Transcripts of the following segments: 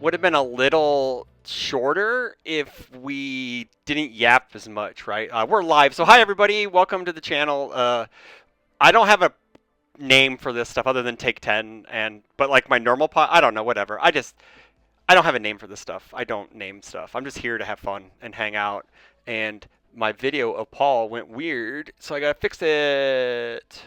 would have been a little shorter if we didn't yap as much, right? We're live, so hi everybody, welcome to the channel. I don't have a name for this stuff other than Take 10, but like my normal I don't know, whatever. I don't have a name for this stuff. I don't name stuff. I'm just here to have fun and hang out. And my video of Paul went weird, so I gotta fix it.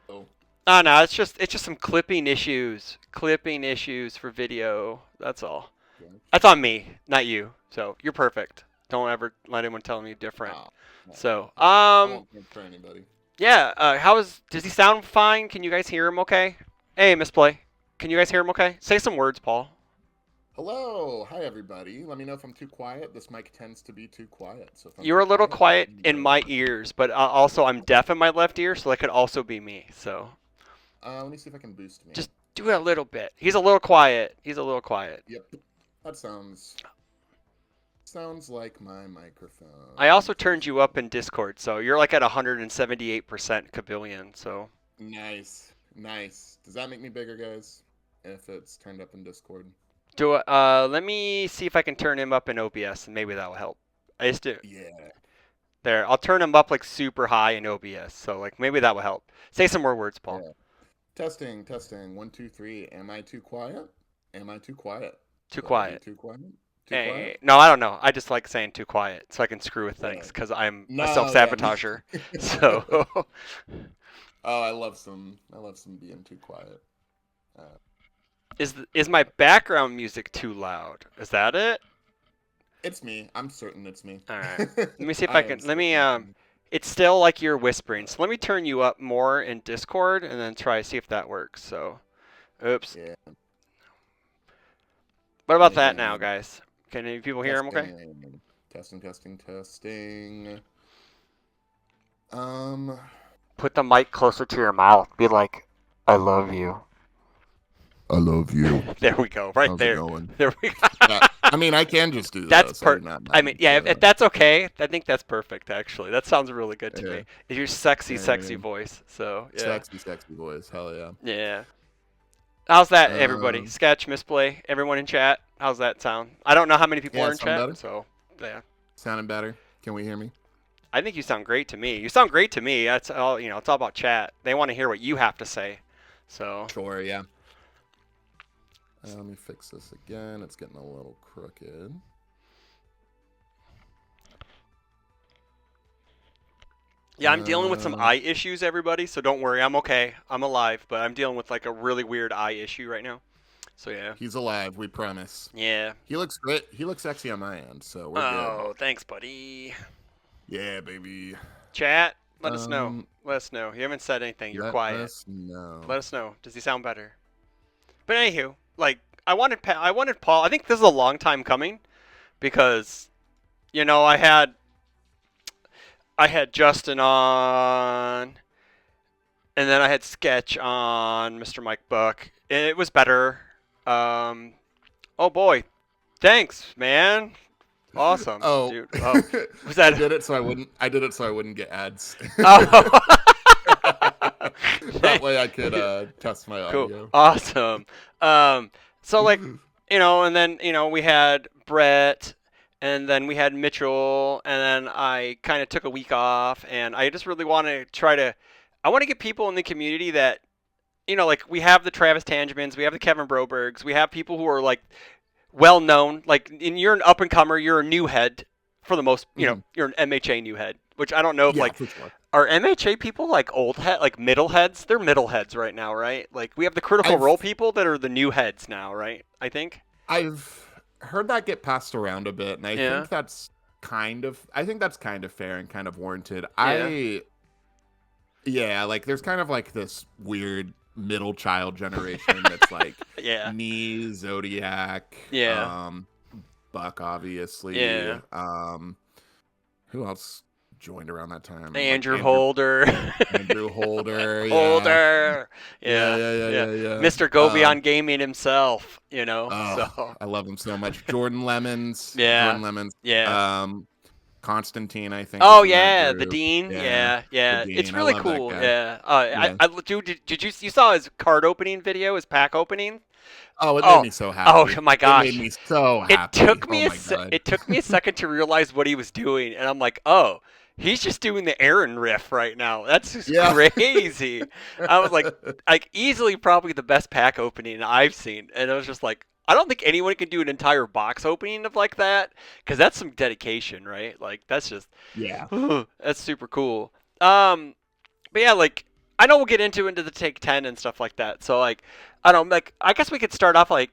Oh, Oh no, it's just some clipping issues. Clipping issues for video. That's all. gotcha. That's on me, not you. So you're perfect. Don't ever let anyone tell me different. Oh, no. So, I won't think for anybody. yeah. Does he sound fine? Can you guys hear him okay? Hey, Misplay. Can you guys hear him okay? Say some words, Paul. Hello, hi everybody. Let me know if I'm too quiet. This mic tends to be too quiet, so if I'm You're too a little quiet let me in know. my ears, but also I'm deaf in my left ear, so that could also be me. So Let me see if I can boost me. just do it a little bit. He's a little quiet. He's a little quiet. Yep, that sounds like my microphone. I also turned you up in Discord, so you're like at 178% Kabillion. So Nice, nice. Does that make me bigger, guys? If it's turned up in Discord. let me see if I can turn him up in OBS, and maybe that will help. I just do. Yeah. There, I'll turn him up like super high in OBS, so like maybe that will help. Say some more words, Paul. Yeah. Testing, testing. 1, 2, 3. Am I too quiet? Am I too quiet? Too Should I be quiet. too quiet? Too Hey, quiet? no, I don't know. I just like saying too quiet, so I can screw with things Yeah. because I'm a No, yeah, me. self-sabotager. So, Oh, I love some being too quiet. Uh, is my background music too loud? Is that it? it's me. I'm certain it's me. All right. Let me see if I I am can. certain it's me. It's still like you're whispering. So let me turn you up more in Discord and then try to see if that works. So, oops. Yeah. What about that now, And guys? Can any people hear him okay? testing, testing, testing, testing. Um, Put the mic closer to your mouth. Be like, I love you. I love you. There we go. Right How's it there. going? There we go. I mean, I can just do That's this. I do per. not I mean, mind. yeah. If that's okay, I think that's perfect. Actually, that sounds really good to Yeah, me. It's your sexy, sexy yeah. voice. So yeah, Sexy, sexy voice. Hell yeah. yeah. How's that, everybody? Um, Sketch, Misplay, everyone in chat. How's that sound? I don't know how many people yeah, are in sound chat, better? so yeah. Sounding better? Can we hear me? I think you sound great to me. You sound great to me. That's all. You know, it's all about chat. They want to hear what you have to say. So Sure, yeah. Let me fix this again. It's getting a little crooked. yeah, I'm dealing with some Uh, eye issues, everybody. So don't worry, I'm okay. I'm alive, but I'm dealing with like a really weird eye issue right now. So yeah. he's alive, we promise. Yeah. He looks great. He looks sexy on my end, so we're good. Oh, thanks, buddy. Yeah, baby. Chat, let us know. Um, Let us know. You haven't said anything. You're let quiet. us know. Let us know. Does he sound better? But anywho, like I wanted Paul. I think this is a long time coming because I had Justin on, and then I had Sketch on, Mr. Mike Buck. It was better. Um, oh boy, thanks, man. Awesome, Oh, dude. Oh, was I that? did it so I wouldn't. I did it so I wouldn't get ads. Oh. That way I could test my Cool. audio. Awesome. So like, and then, we had Brett, and then we had Mitchell, and then I kind of took a week off, and I just really want to I want to get people in the community that, like we have the Travis Tangemans, we have the Kevin Brobergs, we have people who are like well known, like, and you're an up and comer, you're a new head for the most, Mhm. you're an MHA new head, which I don't know if Yeah, like for sure. are MHA people like like middle heads? They're middle heads right now, right? Like we have the critical I've role people that are the new heads now, right? I think. I've heard that get passed around a bit, and I Yeah. think that's kind of fair and kind of warranted. Yeah. Yeah, like there's kind of like this weird middle child generation that's like Yeah. me, Zodiac, Yeah. Buck, obviously. Yeah. Who else joined around that time? Like Andrew Holder. Andrew Holder, yeah. Holder. Yeah, Yeah. yeah, yeah, Yeah. yeah, yeah. Mr. Go Beyond Gaming himself, Oh, So, I love him so much. Jordan Lemons, yeah. Jordan Lemons. Yeah. Constantine, I think, Oh is in that yeah, the group. Dean. Yeah, Yeah, the yeah. It's Dean. I really love that cool. guy. Yeah. Yeah. Did you saw his card opening video, his pack opening? Oh, it made Oh, me so oh happy. my It made gosh. me so It happy. took Oh me my god. it took me a second to realize what he was doing, and I'm like, oh, he's just doing the Aaron riff right now. That's just Yeah. crazy. I was like easily probably the best pack opening I've seen, and I was just like, I don't think anyone can do an entire box opening of like that, because that's some dedication, right? Like that's just Yeah. that's super cool. But yeah, like I know we'll get into the take 10 and stuff like that. So like I don't know, like I guess we could start off like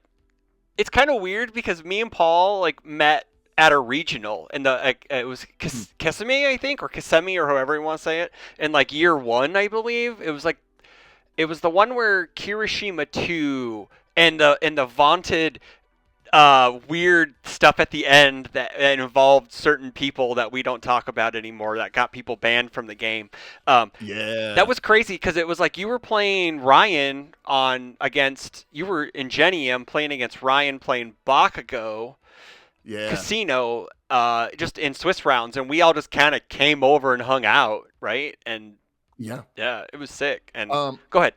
it's kind of weird because me and Paul like met at a regional in the it was Kissimmee I think or Kissimmee or however you want to say it in like year 1 I believe it was the one where Kirishima 2 and the vaunted weird stuff at the end that involved certain people that we don't talk about anymore that got people banned from the game. Um, that Yeah. was crazy because it was like you were playing Ryan on against you were in Genium playing against Ryan playing Bakugo Yeah. Casino just in Swiss rounds and we all just kind of came over and hung out, right? And Yeah. yeah, it was sick. And Um go ahead.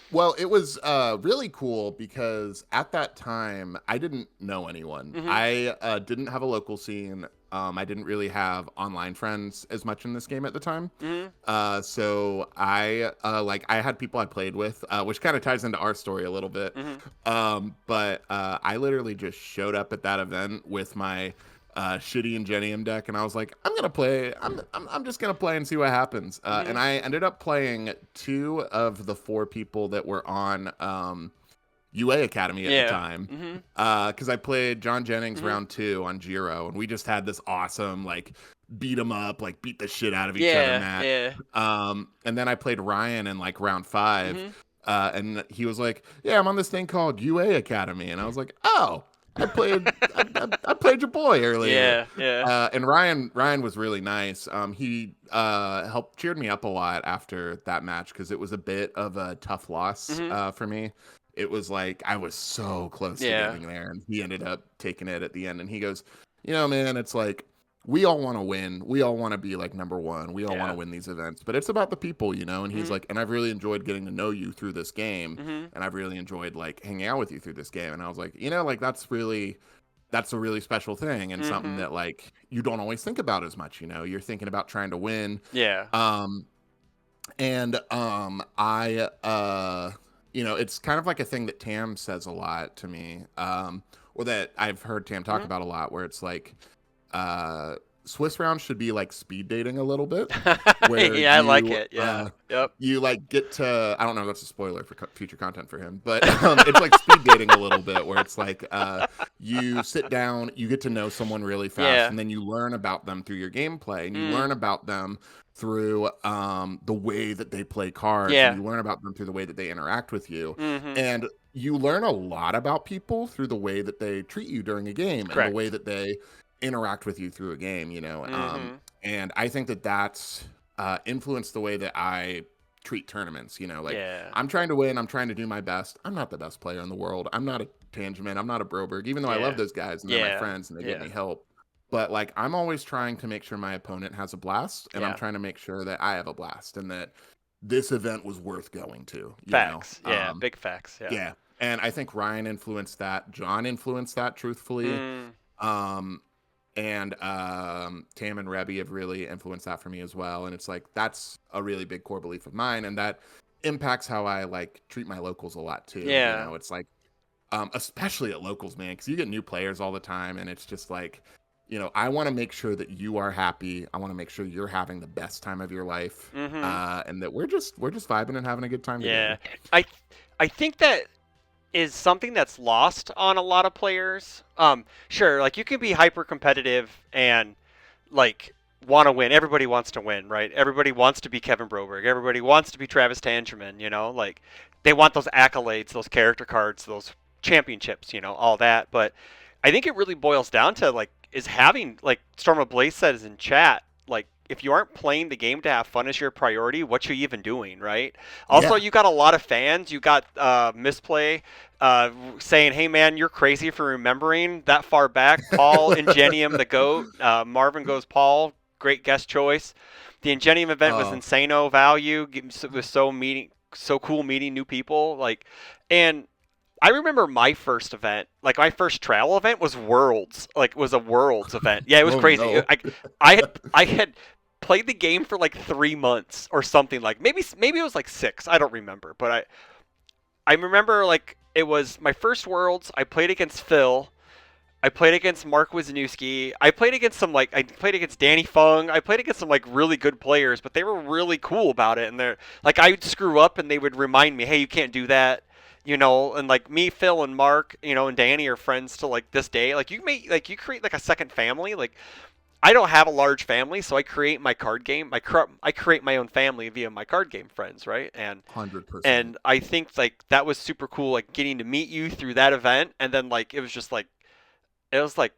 Well, it was really cool because at that time I didn't know anyone. Mhm. I didn't have a local scene. I didn't really have online friends as much in this game at the time. Mhm. So I had people I played with, which kind of ties into our story a little bit. Mhm. But I literally just showed up at that event with my shitty Ingenium deck, and I was like, I'm gonna play. I'm just gonna play and see what happens. And Mhm. I ended up playing two of the four people that were on UA Academy at the Yeah. time. Mhm. Because I played John Jennings Mhm. round 2 on Giro, and we just had this awesome like beat 'em up, like beat the shit out of each other Yeah. match. Yeah. And then I played Ryan in like round 5, Mhm. and he was like, "Yeah, I'm on this thing called UA Academy," and I was like, "Oh, I played your boy earlier." Yeah. Yeah. And Ryan was really nice. He helped cheered me up a lot after that match because it was a bit of a tough loss Mhm. for me. It was like I was so close to Yeah. getting there, and he ended up taking it at the end. And he goes, "You know, man, it's like we all want to win. We all want to be like number one. We all want Yeah. to win these events, but it's about the people, you know." And he's Mhm. like, "And I've really enjoyed getting to know you through this game, Mhm. and I've really enjoyed like hanging out with you through this game." And I was like, "You know, like that's a really special thing and something Mhm. that like you don't always think about as much, you know. You're thinking about trying to win." Yeah. Um and I you know, it's kind of like a thing that Tam says a lot to me. Or that I've heard Tam talk Mhm. about a lot where it's like uh Swiss round should be like speed dating a little bit where Yeah, I like it. Yeah. Yep. you like get to, I don't know, that's a spoiler for future content for him, but it's like speed dating a little bit where it's like you sit down, you get to know someone really fast, Yeah. and then you learn about them through your gameplay, and you learn Mm. about them through the way that they play cards, and Yeah. you learn about them through the way that they interact with you, Mhm. and you learn a lot about people through the way that they treat you during a game and the way Correct. that they interact with you through a game, you know. Mhm. And I think that that's influenced the way that I treat tournaments. You know, like Yeah. I'm trying to win, I'm trying to do my best. I'm not the best player in the world. I'm not a Tangeman, I'm not a Broberg, even though I love Yeah. those guys and they're my Yeah. friends and they give Yeah. me help. But like I'm always trying to make sure my opponent has a blast, and I'm Yeah. trying to make sure that I have a blast and that this event was worth going to, you know. Facts. Yeah. Big facts. Yeah. Yeah. And I think Ryan influenced that. John influenced that, truthfully. Mm. Um, and Tam and Rebby have really influenced that for me as well. And it's like that's a really big core belief of mine, and that impacts how I like treat my locals a lot too. You Yeah. know, it's like especially at locals, man, because you get new players all the time, and it's just like, you know, I want to make sure that you are happy. I want to make sure you're having the best time of your life, Mhm. and that we're just vibing and having a good time Yeah. together. I I think that is something that's lost on a lot of players. Sure, like you can be hyper competitive and like want to win. Everybody wants to win, right? Everybody wants to be Kevin Broberg. Everybody wants to be Travis Tangerman. You know, like they want those accolades, those character cards, those championships. You know, all that. But I think it really boils down to like is having like Storm of Blaze says in chat. Like if you aren't playing the game to have fun as your priority, what you even doing, right? Also, Yeah. you got a lot of fans. You got Misplay saying, "Hey man, you're crazy for remembering that far back." Paul Ingenium, the goat. Marvin goes Paul. Great guest choice. The Ingenium event was Uh, insano value. It was so cool meeting new people. Like, and I remember my first event, like my first travel event was Worlds, like was a Worlds event. Yeah, it was Oh crazy. no. I had played the game for like 3 months or something, like maybe it was like 6. I don't remember, but I remember like it was my first Worlds. I played against Phil. I played against Mark Wisniewski. I played against Danny Fung. I played against some like really good players, but they were really cool about it. And they're like I would screw up and they would remind me, hey, you can't do that. And like me, Phil, and Mark, and Danny are friends to like this day. Like you create like a second family. Like I don't have a large family, so I create my card game. I create my own family via my card game friends, right? And 100%. and I think like that was super cool, like getting to meet you through that event, and then like it was like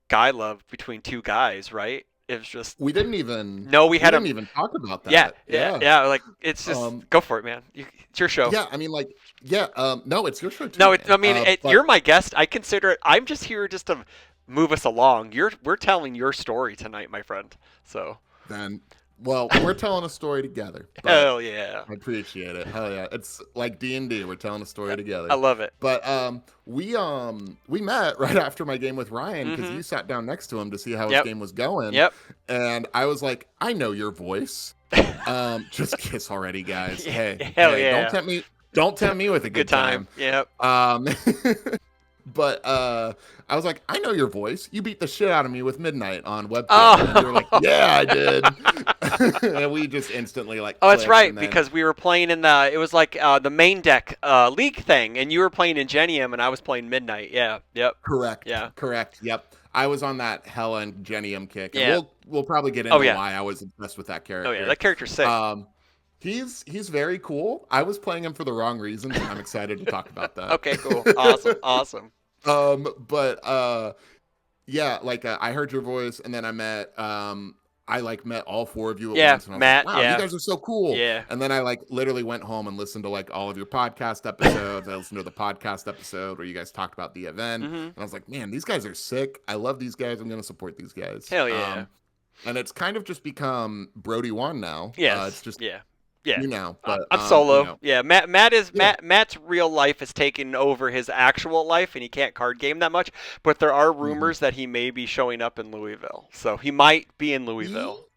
guy love between two guys, right? It was just We didn't even no, we we had didn't a even talk about yeah, that. yeah, Yeah. yeah. Like it's just Um go for it, man. It's your show. yeah, I mean like yeah, no, it's your show too, No, man. I mean But you're my guest. I consider it. I'm just here just to move us along. We're telling your story tonight, my friend. So then well, we're telling a story together, but hell yeah, I appreciate it. Hell yeah. It's like D&D, we're telling a story I together. love it. But we met right after my game with Ryan because Mm-hmm. you sat down next to him to see how his Yep. game was going. Yep. And I was like, I know your voice. Just kiss already, guys. Hey, Hell hey, yeah. don't tempt me with a Good good time. time. Yep. Um But I was like, I know your voice. You beat the shit out of me with Midnight on webcam, and you were like, Oh. yeah, I did. And we just instantly like Oh, that's clicked, right, and then because we were playing in it was like the main deck league thing, and you were playing Ingenium, and I was playing Midnight. Yeah, yep, correct, yeah, correct, yep. I was on that Hella and Genium kick, and yeah. we'll probably get Oh into yeah, why I was obsessed with that oh yeah. character. That character's sick. Um, he's very cool. I was playing him for the wrong reasons, and I'm excited to talk about Okay, cool, awesome, that. awesome. But yeah, like I heard your voice, and then I like met all four of you at Yeah, once, and I was like, Matt. wow, you Yeah, guys are so cool. yeah. And then I like literally went home and listened to like all of your podcast episodes. I listened to the podcast episode where you guys talked about the event, Mhm. and I was like, man, these guys are sick. I love these guys. I'm gonna support these guys. Hell yeah. And it's kind of just become Brody one now. It's Yes. just Yeah. Yeah. you know, but I'm solo. Yeah, yeah. Matt's real life is taking over his actual life, and he can't card game that much. But there are Mhm. rumors that he may be showing up in Louisville, so he might be in He Louisville.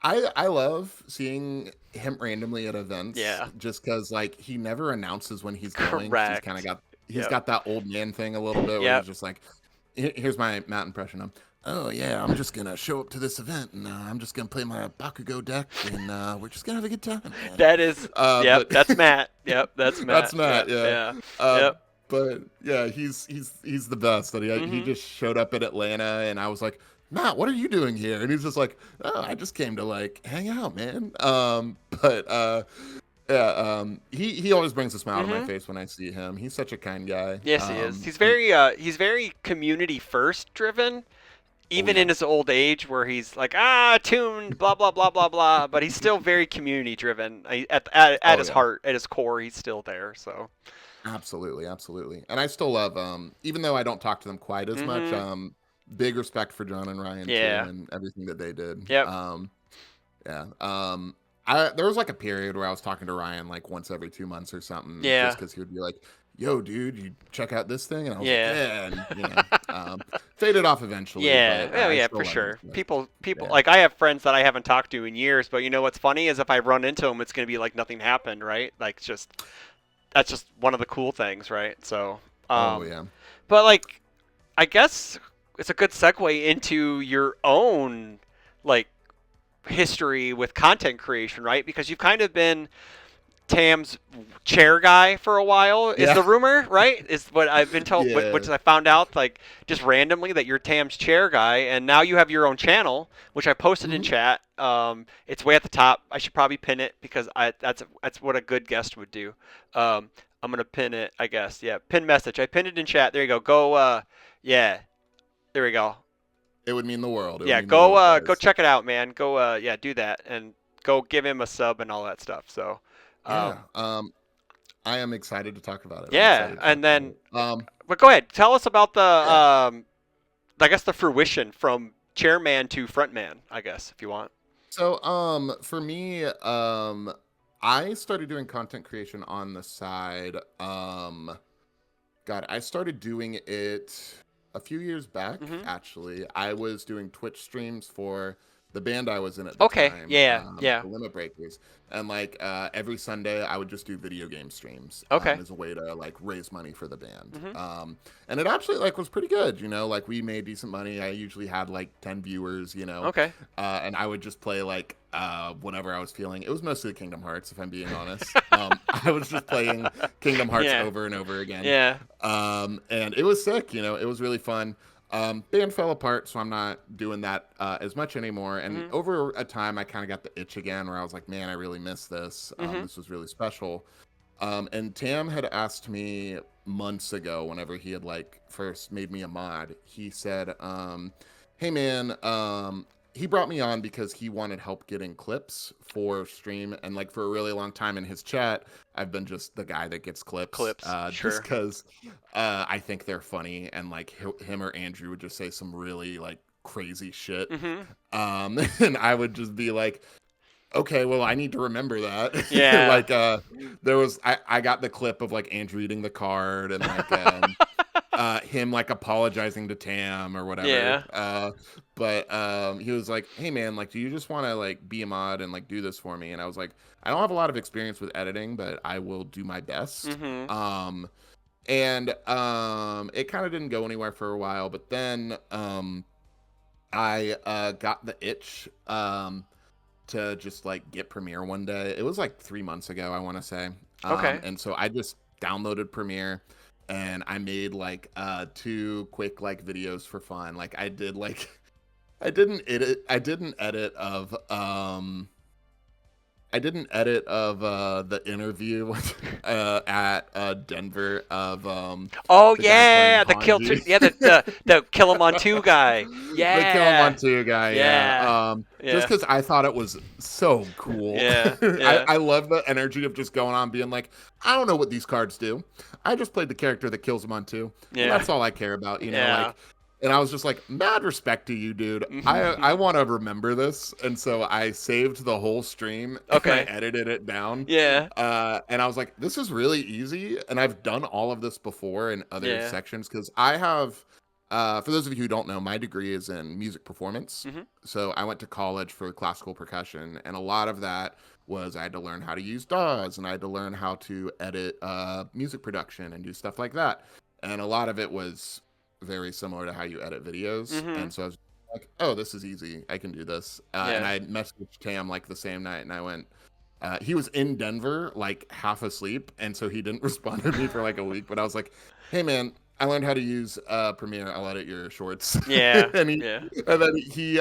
I love seeing him randomly at events Yeah. just because like he never announces when he's going because Correct. he's Yep. got that old man thing a little bit where he's Yep. just like here's my Matt impression of oh yeah I'm just gonna show up to this event and I'm just gonna play my Bakugo deck and we're just gonna have a good time man. That is. Yep. But That's Matt. Yep. That's that's Matt. Matt, Yep. yeah. Yeah. Uh, Yep. but yeah, he's the best. And he Mhm. just showed up in Atlanta, and I was like, Matt, what are you doing here? And he's just like, oh, I just came to like hang out, man. But yeah, he always brings a smile to my Mhm. face when I see him. He's such a kind guy. Yes, he is. He's He, very community first driven, oh even yeah, in his old age, where he's like tuned, blah blah blah blah blah. But he's still very community driven. At oh his yeah. heart, at his core, he's still there. So. Absolutely, absolutely. And I still love even though I don't talk to them quite as much, Mhm. big respect for John and Ryan too Yeah. and everything that they did. Yep. Yeah. I there was like a period where I was talking to Ryan like once every 2 months or something just Yeah. because he would be like, "Yo, dude, you check out this thing," and I was like, Yeah. "Yeah," and faded off eventually, Yeah, but oh I yeah, still for love him. sure. People Yeah. like I have friends that I haven't talked to in years, but you know what's funny is if I run into them, it's gonna be like nothing happened, right? Like that's just one of the cool things, right? So, Oh yeah. but like I guess it's a good segue into your own like history with content creation, right? Because you've kind of been Tam's chair guy for a while is Yeah. the rumor, right? Is what I've been told, Yeah. which I found out like just randomly that you're Tam's chair guy, and now you have your own channel, which I posted in Mhm. chat. It's way at the top. I should probably pin it because that's what a good guest would do. I'm gonna pin it, I guess. Yeah, pin message. I pinned it in chat. There you go. Go. Yeah. There we go. It would mean the world. It would Yeah. mean the world, Go guys. check it out, man. Go. Yeah. Do that and go give him a sub and all that stuff. So. Yeah. Um, I am excited to talk about it. I'm Yeah, excited to talk and about then, it. but go ahead. Tell us about Yeah. I guess the fruition from chairman to frontman. I guess if you want. So, for me, I started doing content creation on the side, God, I started doing it a few years back, Mhm. actually. I was doing Twitch streams for the band I was in at the Okay. time, Yeah. Yeah. the Limit Breakers. And like every Sunday, I would just do video game streams Okay. as a way to like raise money for the band. Mhm. And it actually like was pretty good, you know, like we made decent money. I usually had like 10 viewers, you know, Okay. and I would just play like whatever I was feeling. It was mostly Kingdom Hearts, if I'm being honest. I was just playing Kingdom Hearts Yeah. over and over again. Yeah. And it was sick, you know, it was really fun. Band fell apart, so I'm not doing that as much anymore. And Mhm. over a time, I kind of got the itch again where I was like, man, I really miss this. Mhm. This was really special. And Tam had asked me months ago, whenever he had like first made me a mod, he said, "Hey man, he brought me on because he wanted help getting clips for stream, and like for a really long time in his chat, I've been just the guy that gets clips, Clips. just Sure. because I think they're funny, and like him or Andrew would just say some really like crazy shit, Mhm. and I would just be like, okay, well, I need to remember that. Yeah. Like, there was I got the clip of like Andrew eating the card and like him like apologizing to Tam or whatever. Yeah. But he was like, "Hey man, like, do you just want to like be a mod and like do this for me?" And I was like, "I don't have a lot of experience with editing, but I will do my best." Mhm. And it kind of didn't go anywhere for a while, but then I got the itch. To just like get Premiere one day. It was like 3 months ago, I want to say. Okay. And so I just downloaded Premiere and I made like two quick like videos for fun. Like I did like I didn't edit of the interview at Denver of Oh the guy playing yeah, the kill. Hanji. Yeah, the kill him on two guy. The Kill Him on Yeah. Two guy, yeah. Yeah. Just Yeah. because I thought it was so cool. Yeah. I, Yeah. I love the energy of just going on being like, I don't know what these cards do. I just played the character that kills him on two, and Yeah. that's all I care about, you know, Yeah. like. And I was just like, mad respect to you, dude. I Mhm. want to remember this, and so I saved the whole stream and I Okay. edited it down. Yeah. And I was like, this is really easy, and I've done all of this before in other Yeah. sections because I have. For those of you who don't know, my degree is in music performance. Mhm. So I went to college for classical percussion, and a lot of that was I had to learn how to use DAWs and I had to learn how to edit music production and do stuff like that. And a lot of it was very similar to how you edit videos. Mhm. And so I was like, oh, this is easy. I can do this. And Yeah. I messaged Tam like the same night, and I went, he was in Denver, like half asleep, and so he didn't respond to me for like a week. But I was like, "Hey, man, I learned how to use Premiere. I'll edit your shorts." Yeah. and he Yeah. and then he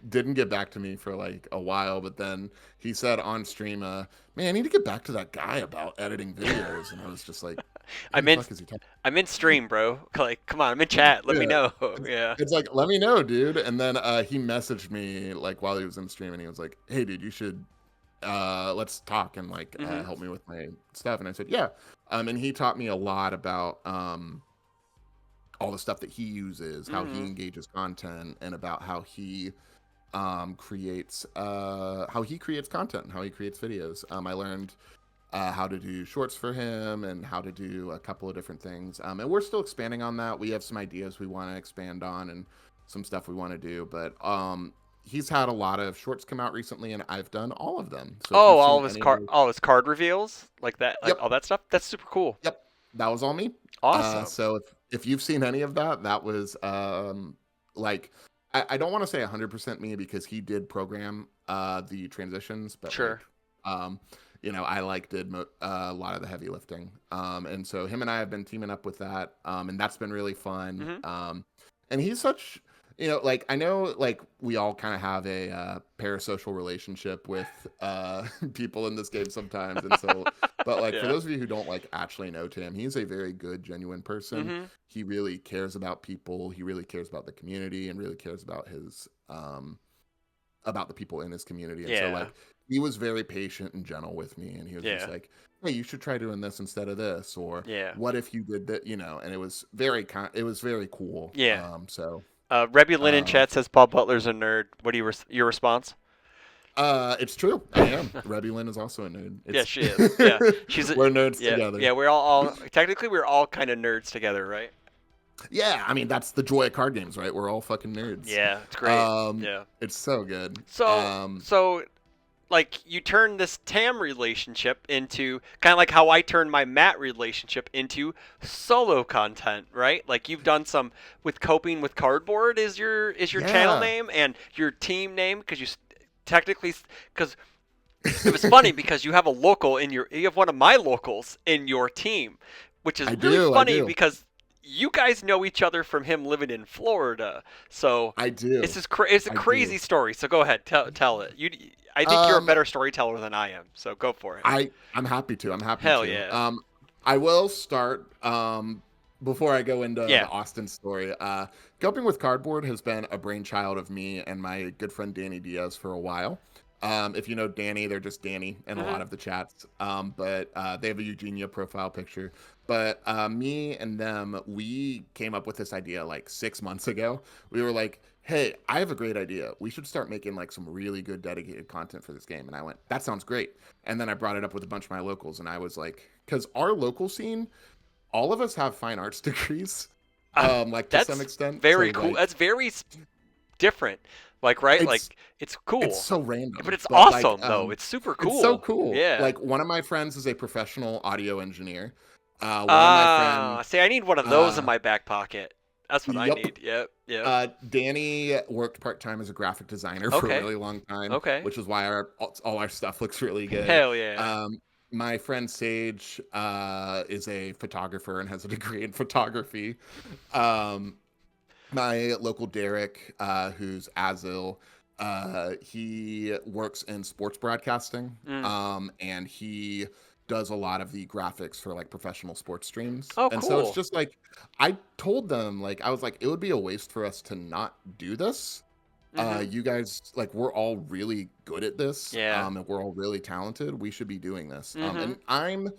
didn't get back to me for like a while. But then he said on stream, "Man, I need to get back to that guy about editing videos." And I was just like, "Who I'm the in. fuck is he talking?" I'm in stream, bro. Like, come on. I'm in chat. Let me Yeah. know. It's, Yeah. it's like, let me know, dude. And then he messaged me like while he was in the stream, and he was like, "Hey, dude, you should let's talk and like Mhm. help me with my stuff." And I said, yeah. And he taught me a lot about all the stuff that he uses, how he Mhm. engages content, and about how he creates content and how he creates videos. I learned how to do shorts for him and how to do a couple of different things. And we're still expanding on that. We have some ideas we want to expand on and some stuff we want to do, but he's had a lot of shorts come out recently, and I've done all of them. So if Oh, you've seen any of those, all his card reveals like that, like yep, all that stuff. That's super cool. yep, that was all me. Awesome. So if you've seen any of that, that was like I don't want to say 100% me because he did program the transitions, but like Sure. um I like did a lot of the heavy lifting. And so him and I have been teaming up with that, and that's been really fun. Mhm. And he's such, like I know like we all kind of have a parasocial relationship with people in this game sometimes, and so but like for Yeah. those of you who don't like actually know Tim, he's a very good, genuine person. Mhm. He really cares about people. He really cares about the community and really cares about his about the people in his community. And so Yeah. like he was very patient and gentle with me, and he was just Yeah. like, "Hey, you should try doing this instead of this," or Yeah. "What if you did that?" And it was very cool. Yeah. So Rebulin in um chat says Paul Butler's a nerd. What do your response? It's true. I am. Rebby Lynn is also a nerd. Yeah, she is. Yeah, she's a, We're nerds yeah, together. yeah. We're all technically we're all kind of nerds together, right? Yeah, I mean that's the joy of card games, right? We're all fucking nerds. Yeah, it's great. Yeah. It's so good. So like you turn this Tam relationship into kind of like how I turned my Matt relationship into solo content, right? Like you've done some with coping with cardboard is your channel Yeah, name and your team name because technically because it was funny because you have one of my locals in your team, which is I really do. I funny do. because you guys know each other from him living in Florida. So I do. it's a I crazy do. story. So go ahead, tell it. I think you're a Um, better storyteller than I am. So go for it. I'm happy to. I'm happy Hell to. yeah. I will start before I go into Yeah. the Austin story. Coping with Cardboard has been a brainchild of me and my good friend Danny Diaz for a while. If you know Danny, they're just Danny in a Mhm. lot of the chats. But they have a Eugenia profile picture. But me and them, we came up with this idea like 6 months ago. We were like, hey, I have a great idea. We should start making like some really good dedicated content for this game. And I went, that sounds great. And then I brought it up with a bunch of my locals, and I was like, because our local scene, all of us have fine arts degrees, like to some That's extent. So very cool. like, That's very different. Like right? it's Like it's it's cool. so But random, it's but like, awesome though. It's super it's so cool. cool. Yeah. Like one of my friends is a professional audio engineer. One of my friends, See, I need one of those in uh, my back pocket. That's what I yep. need. Yep. Yep. Danny worked part time as a graphic designer for a Okay. really long time, Okay. which is why all our stuff looks really good. Hell yeah. My friend Sage is a photographer and has a degree in photography. Um, my local Derek, who's Azil, he works in sports broadcasting, Mm. and he does a lot of the graphics for like professional sports streams. Oh, And so it's cool. just like I told them, like I was like, it would be a waste for us to not do this. Mhm. You guys, like, we're all really good at this, Yeah. and we're all really talented. We should be doing this. And Mhm.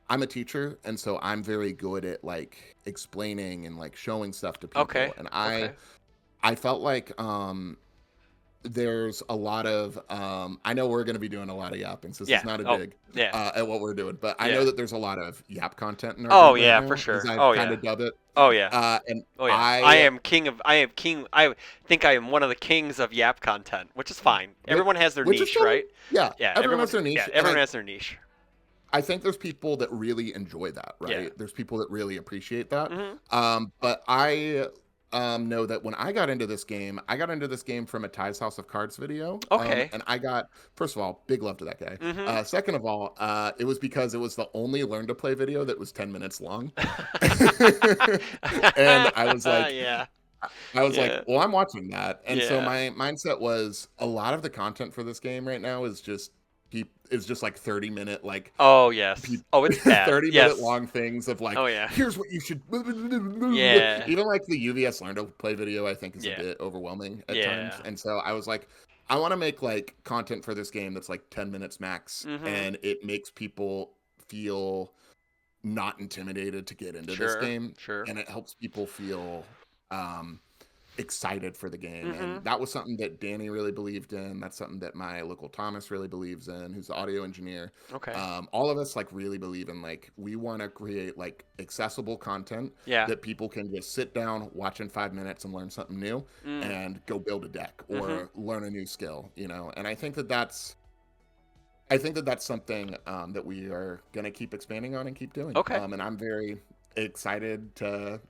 I'm a teacher, and so I'm very good at like explaining and like showing stuff to Okay. people. And Okay. I felt like there's a lot of I know we're going to be doing a lot of yapping, so this is Yeah. not a Oh. dig Yeah. at what we're doing, but I Yeah. know that there's a lot of yap content in our Oh group right yeah, for now, as sure. I Oh kind yeah. of dub it. Oh yeah. And Oh yeah. I am king. I think I am one of the kings of Yap content, which is fine. which, Everyone has their which is niche, totally, right? yeah, Yeah. everyone has their Yeah. niche, and Everyone has their niche. I think there's people that really enjoy that, Yeah. right? There's people that really appreciate that. Mhm. But I know that when I got into this game, I got into this game from a Ty's House of Cards video. Okay. And I got, first of all, big love to that guy. Mhm. Second of all, it was because it was the only learn to play video that was 10 minutes long. And Yeah. I was like, Yeah. well, I'm watching that. And so Yeah. my mindset was a lot of the content for this game right now is just like 30-minute like Oh yes. Oh, it's bad. 30-minute Yes. long things of like, Oh yeah. here's what you should. Yeah. Even like the UVS Learn to Play video, I think is a Yeah. bit overwhelming at times. Yeah. And so I was like, I want to make like content for this game that's like 10 minutes max, Mhm. and it makes people feel not intimidated to get into this Sure. game, Sure. and it helps people feel um, excited for the game. And Mhm. that was something that Danny really believed in. That's something that my local Thomas really believes in, who's the audio engineer. Okay. All of us like really believe in like we want to create like accessible content Yeah. that people can just sit down, watch in 5 minutes, and learn something new, Mm. and go build a deck Mhm. or learn a new skill. And that's something that we are gonna keep expanding on and keep doing. Okay. And I'm very excited to.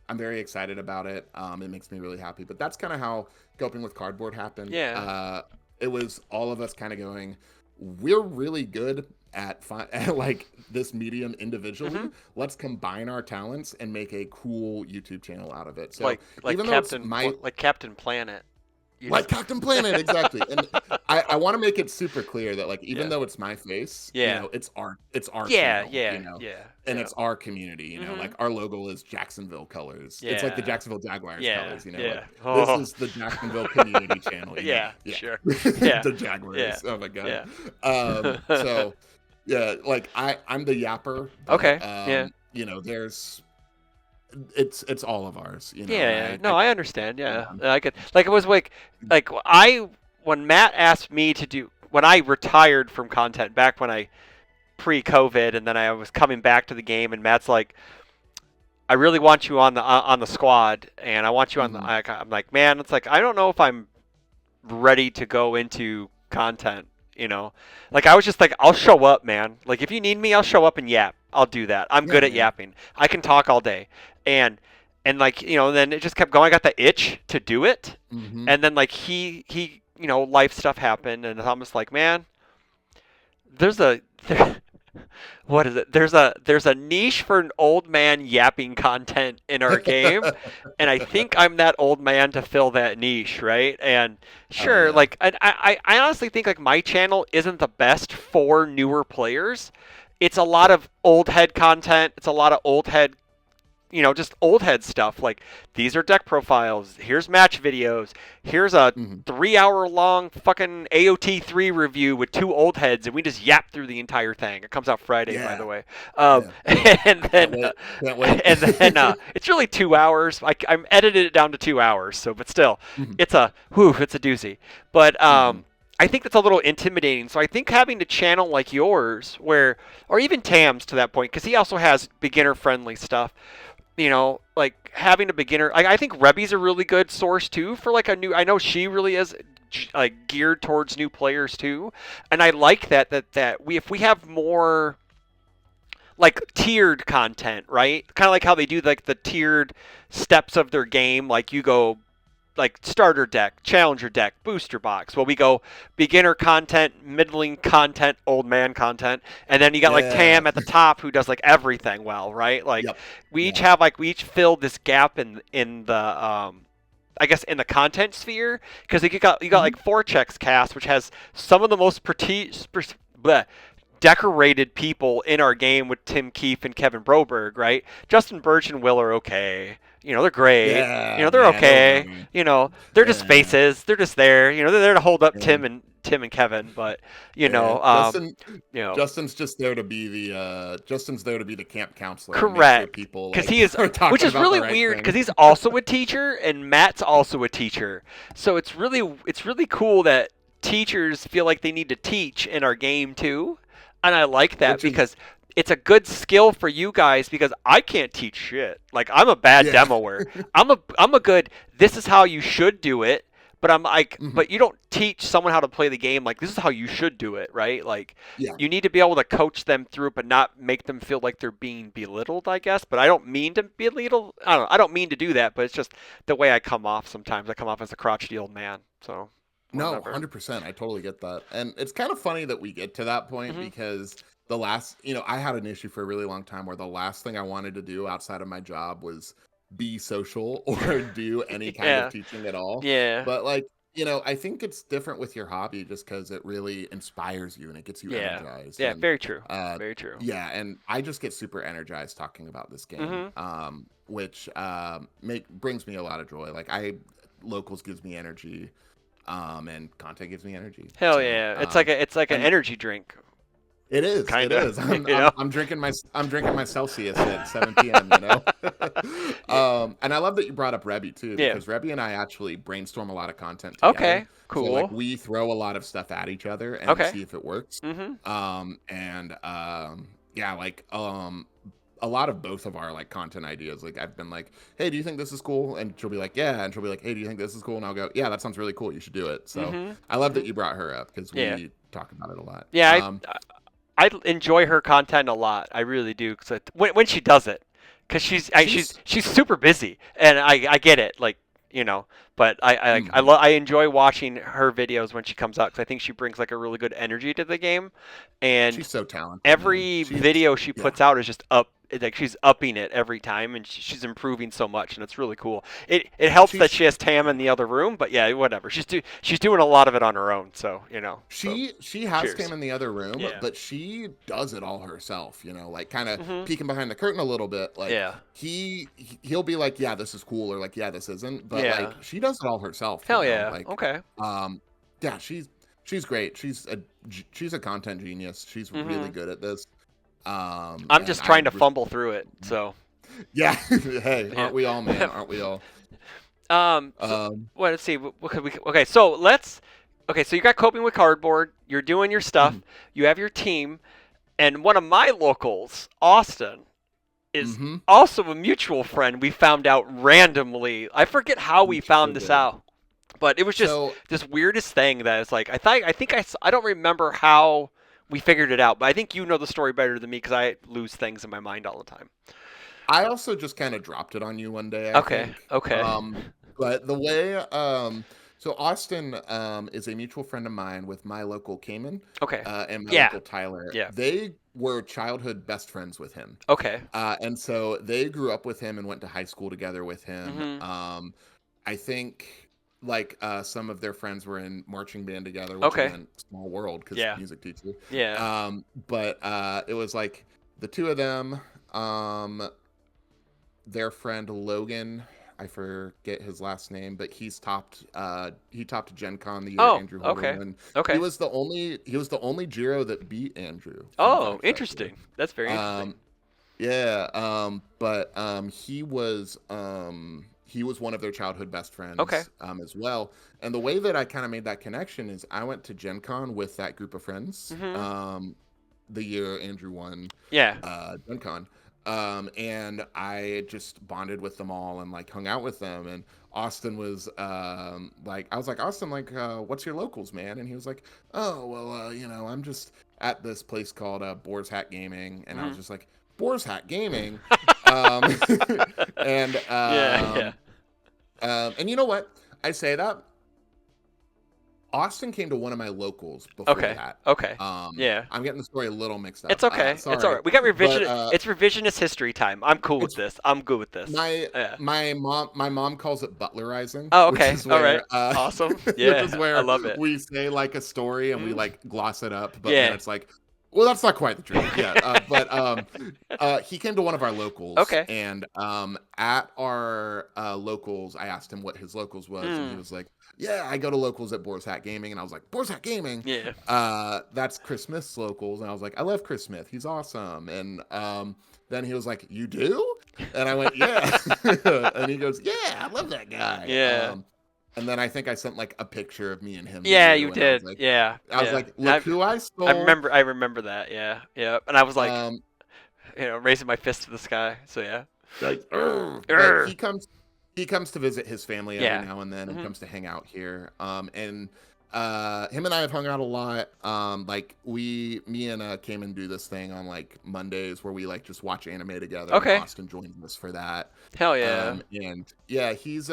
I'm very excited about it. It makes me really happy. But that's kind of how Coping with Cardboard happened. Yeah. It was all of us kind of going, we're really good at like this medium individually. Mhm. Let's combine our talents and make a cool YouTube channel out of it. So Like even though it's like Captain Planet. You like just Captain Planet, exactly. And I want to make it super clear that like even Yeah. though it's my face, Yeah. it's our Yeah. channel, Yeah. Yeah. and Yeah. it's our community, Mhm. like our logo is Jacksonville colors. It's like the Yeah. Jacksonville Jaguars Yeah. colors, Yeah. like Oh. this is the Jacksonville community channel, Yeah. Yeah. Sure. Yeah. The Jaguars. Yeah. Oh my god. Yeah. So yeah, like I'm the yapper, but, Okay. Yeah. there's it's all of ours, Yeah, and yeah. No, I understand. Yeah, um, I could like it was like I when Matt asked me to do when I retired from content back when I pre-COVID, and then I was coming back to the game, and Matt's like, I really want you on the squad, and I want you on the. Hmm. I'm like, man, it's like I don't know if I'm ready to go into content. Like I was just like, I'll show up, man. Like if you need me, I'll show up and yap. I'll do that. I'm Yeah, good at man. yapping. I can talk all day, and like then it just kept going. I got the itch to do it, Hmm. and then like he life stuff happened, and I'm just like, man, there's a what is it? There's a niche for an old man yapping content in our game, and I think I'm that old man to fill that niche, right? And Oh sure, yeah. like I honestly think like my channel isn't the best for newer players. It's a lot of old head content. It's a lot of old head just old head stuff. Like these are deck profiles. Here's match videos. Here's a Hmm. 3 hour long fucking AOT3 review with two old heads, and we just yap through the entire thing. It comes out Friday, by the Yeah. way. Yeah. And Can't then wait. Can't wait. it's really 2 hours. I'm edited it down to 2 hours. So, but still, Hmm. it's a doozy. But Hmm. I think that's a little intimidating. So I think having a channel like yours, or even Tam's to that point, because he also has beginner friendly stuff, like having a beginner. I think Rebby's a really good source too for like a new. I know she really is like geared towards new players too, and I like that we if we have more like tiered content, right? Kind of like how they do like the tiered steps of their game. Like you go like starter deck, challenger deck, booster box. Well, we go beginner content, middling content, old man content, and then you got like Yeah. Tam at the top who does like everything well, right? Like Yep. we each Yeah. have like we each fill this gap in the I guess in the content sphere because you got Hmm. like four checks cast, which has some of the most decorated people in our game with Tim Keefe and Kevin Broberg, right? Justin Birch and Will are okay. They're great. Yeah, They're man. They're okay. annoying. They're just Yeah. faces. They're just there. They're there to hold up Yeah. Tim and Kevin. But Yeah. you know, Justin's just there to be the Justin's there to be the camp counselor and make sure correct. people Because like he is, are which talking is about the really right weird. Because thing. he's also a teacher, and Matt's also a teacher. So it's really cool that teachers feel like they need to teach in our game too, and I like that Which is because it's a good skill for you guys because I can't teach shit. Like I'm a bad yeah. demoer. I'm a good. This is how you should do it. But I'm like, Hmm. but you don't teach someone how to play the game like this is how you should do it, right? Like Yeah. you need to be able to coach them through it, but not make them feel like they're being belittled, I guess. But I don't mean to belittle. I don't know. I don't mean to do that, but it's just the way I come off sometimes. I come off as a crotchety old man. So No, whatever. 100%. I totally get that. And it's kind of funny that we get to that point Hmm. because the last, I had an issue for a really long time where the last thing I wanted to do outside of my job was be social or do any kind of Yeah. teaching at all. Yeah. But like, I think it's different with your hobby just because it really inspires you and it gets you Yeah. energized. Yeah. And Very true. uh, Very true. yeah, and I just get super energized talking about this game, Hmm. which brings me a lot of joy. Like locals gives me energy, and content gives me energy. Hell So, yeah. It's like an and energy drink, it is, it kinda. is. I'm, you I'm, know. I'm drinking my Celsius at 7 p.m. Yeah. And I love that you brought up Rebby too, Yeah. because Rebby and I actually brainstorm a lot of content together. Okay. So like Cool. we throw a lot of stuff at each other and Okay. see if it works. Mhm. And yeah, like a lot of both of our like content ideas. Like I've been like, hey, do you think this is cool? And she'll be like, yeah. And she'll be like, hey, do you think this is cool? And I'll go, yeah, that sounds really cool. You should do it. So Mhm. I love that Mhm. you brought her up because Yeah. we talk about it a lot. Yeah. I enjoy her content a lot. I really do. Cause when she does it, because She's she's super busy, and I get it. Like you know, but mhm. I enjoy watching her videos when she comes out because I think she brings like a really good energy to the game, and She's so talented, man. every She's video she yeah. puts out is just up. Like she's upping it every time, and she's improving so much, and it's really cool. It helps that She's she has Tam in the other room, but yeah, whatever. She's doing a lot of it on her own, so So she has cheers. Tam in the other room, Yeah. but she does it all herself, like kind of Mhm. peeking behind the curtain a little bit. Like Yeah. he'll be like, yeah, this is cool, or like, yeah, this isn't. But Yeah. like she does it all herself, Hell yeah. like Okay. um yeah, she's great. She's a content genius. She's really Mhm. good at this. I'm And just trying to fumble through it. So yeah, hey, yeah. aren't we all, man? Aren't we all? So Um well, let's see. Okay. So let's. okay, so you got coping with cardboard. You're doing your stuff. Mhm. You have your team, and one of my locals, Austin, is Mhm. also a mutual friend we found out randomly. I forget how We we sure found this did. out, but it was just So this weirdest thing that it's like I don't remember how we figured it out, but I think you know the story better than me because I lose things in my mind all the time. I also just kind of dropped it on you one day, I Okay, think. okay, But the way, so Austin is a mutual friend of mine with my local Cayman okay, and my yeah, local Tyler. yeah, They were childhood best friends with him. okay, And so they grew up with him and went to high school together with him. mhm, I think like some of their friends were in marching band together, which okay, again, small world because yeah, music teacher. yeah, But it was like the two of them. Their friend Logan, I forget his last name, but he topped Gen Con the year oh, Andrew Holder okay, won. okay, He was the only Giro that beat Andrew. Fun oh, fact right there. interesting. That's very interesting. Um yeah, but he was one of their childhood best Okay, friends as well. And the way that I kind of made that connection is I went to Gen Con with that group of friends mhm, the year Andrew won yeah, Gen Con. And I just bonded with them all and like hung out with them. And Austin was like, I was like, Austin, like, what's your locals, man? And he was like, oh, well, I'm just at this place called Boar's Hat Gaming. And I was mhm, just like, Boar's Hat Gaming? Um, and, yeah, yeah, and you know what? I say that Austin came to one of my locals before okay, that. okay, yeah. I'm getting the story a little mixed It's up. okay. It's all Sorry, right. We got but revision. It's revisionist history time. I'm cool with it's this. I'm good with this. my Yeah. my mom calls it butlerizing, Oh, which okay. is All right. where Awesome. which is Yeah, I where love it. we say like a story and we Mhm. like gloss it up, but then Yeah. it's like, well, that's not quite the truth. Yeah, but he came to one of our locals, Okay. and at our locals, I asked him what his locals was, and he Mm. was like, "Yeah, I go to locals at Boar's Hat Gaming," and I was like, "Boar's Hat Gaming? Yeah. That's Chris Smith's locals," and I was like, "I love Chris Smith. He's awesome." And then he was like, "You do?" And I went, "Yeah." And he goes, "Yeah, I love that guy." Yeah. And then I think I sent like a picture of me and him to Yeah, you you, and did. Yeah. I was Yeah. like, "Look who I I stole." remember. I remember that. Yeah. Yeah. And I was like, Um, raising my fist to the sky. So yeah. like, "Ugh." But Urgh. he comes to visit his family every Yeah. now and then, and Mhm. comes to hang out here. And him and I have hung out a lot. Like me and came and do this thing on like Mondays where we like just watch anime together, and Okay. Austin joins us for that. Hell yeah. And yeah, he's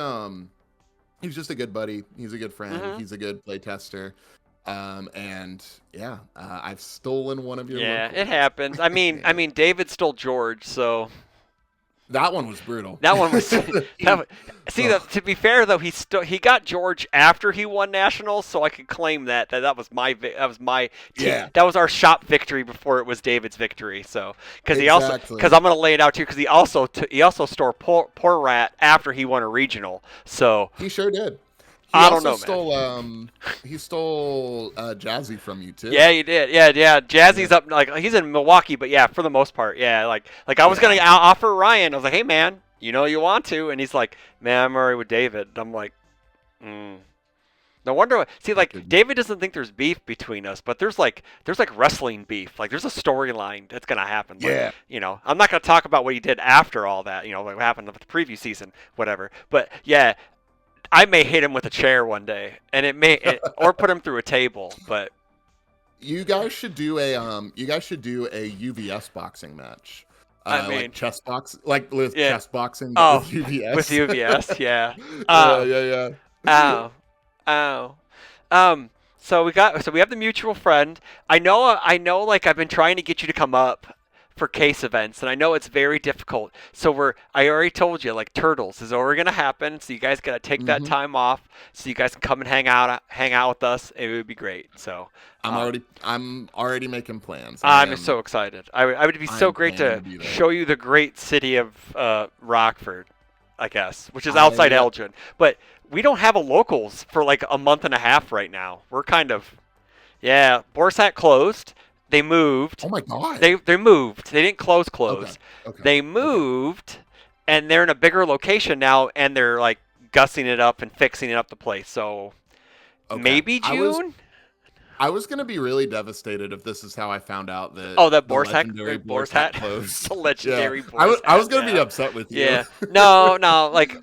just a good buddy. He's a good friend. Mhm. He's a good play tester. And yeah, I've stolen one of your Yeah. It locals. happens. I mean, David stole George, so That one was brutal. that one was He- see ugh, that to be fair though he got George after he won nationals, so I could claim that was that was my team, yeah, that was our shop victory before it was David's victory. So because exactly. I'm gonna lay it out too because he also stole poor Rat after he won a regional. So He sure did. He I don't also know, man. stole Jazzy from you too. Yeah, you did. Yeah, yeah. Yeah. Jazzy's up like he's in Milwaukee, but yeah, for the most part, yeah. Like I was gonna Yeah. offer Ryan. I was like, hey man, you want to, and he's like, man, I'm already with David. I'm like, mm. No wonder. See, That like didn't. David doesn't think there's beef between us, but there's like wrestling beef. Like there's a storyline that's gonna happen. Like Yeah. I'm not gonna talk about what he did after all that. Like what happened with the previous season, whatever. But yeah, I may hit him with a chair one day, and or put him through a table. But You guys should do a UVS boxing match. I Like mean, chess box, like with yeah. chess boxing, but Oh, with with UVS. UVS, yeah. Yeah, Uh, yeah, yeah. ow, ow. So we have the mutual friend. I know. Like I've been trying to get you to come up for case events, and I know it's very difficult. So I already told you, like Turtles is already gonna happen. So you guys gotta take that Hmm. time off, so you guys can come and hang out with us. It would be great. So, I'm already making plans. I'm just so excited. I would be I so am great planning to to be there. show you the great city of Rockford, I guess, which is outside I Elgin. But we don't have a locals for like a month and a half right now. We're kind of yeah. Borsat closed. They moved. Oh my god. They moved. They didn't close. Okay. Okay. They Okay. moved, and they're in a bigger location now, and they're like gussing it up and fixing it up the place. So Okay. maybe June. I was gonna be really devastated if this is how I found out that Oh, that the Boar's hat, legendary Boar's Boar's hat hat, closed. the Yeah, legendary Boar's I was hat. gonna be Yeah, upset with you. yeah. No, no. Like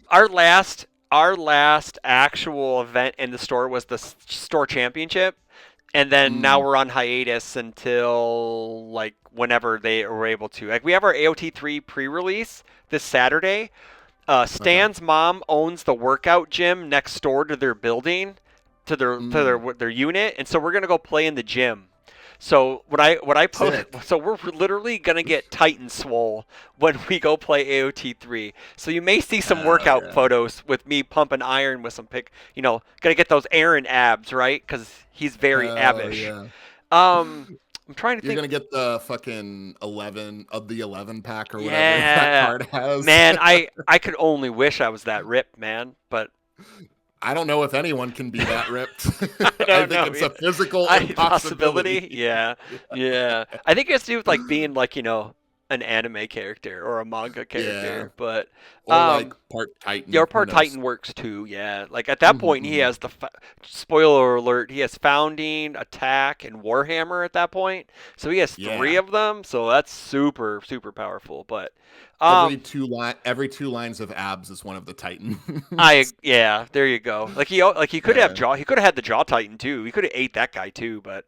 our last actual event in the store was the store championship, and then now Mm, we're on hiatus until like whenever they were able to. Like we have our AOT3 pre-release this Saturday. okay. Stan's mom owns the workout gym next door to their building, to their to Mm, their unit, and so we're gonna go play in the gym. So what I post, sick. so we're literally gonna get Titan swole when we go play AOT3. So you may see some Hell workout yeah. photos with me pumping iron with some gotta get those Aaron abs, right? Because he's very Hell abbish. yeah. I'm trying to You're think. gonna get the fucking 11 of the 11 pack or whatever that Yeah, card has. man, I could only wish I was that ripped, man, but I don't know if anyone can be that ripped. I I don't think know. it's a physical Possibility? impossibility. Yeah, yeah. I think it has to do with like being like an anime character or a manga Yeah. character, but Or like um, part your Titan. Who part knows? Titan works too. Yeah, like at that Hmm, point he hmm. has spoiler alert. He has founding, attack, and Warhammer at that point. So he has three Yeah. of them. So that's super super powerful. But um, Every two lines of abs is one of the Titans. yeah, there you go. Like he could have Yeah. jaw. He could have had the jaw Titan too. He could have ate that guy too. But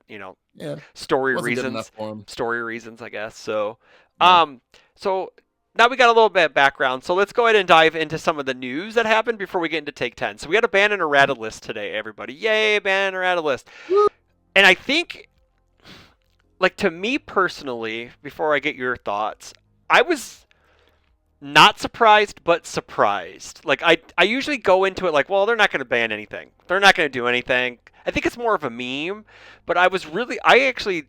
Yeah. story Wasn't good enough reasons, for him. I guess. So, Yeah. um, so now we got a little bit of background. So let's go ahead and dive into some of the news that happened before we get into Take 10. So we had a Ban and Errata list today, everybody. Yay, Ban and Errata list. Woo. And I think, like to me personally, before I get your thoughts, I was not surprised but surprised. Like I usually go into it like, well, they're not going to ban anything. They're not going to do anything. I think it's more of a meme, but I actually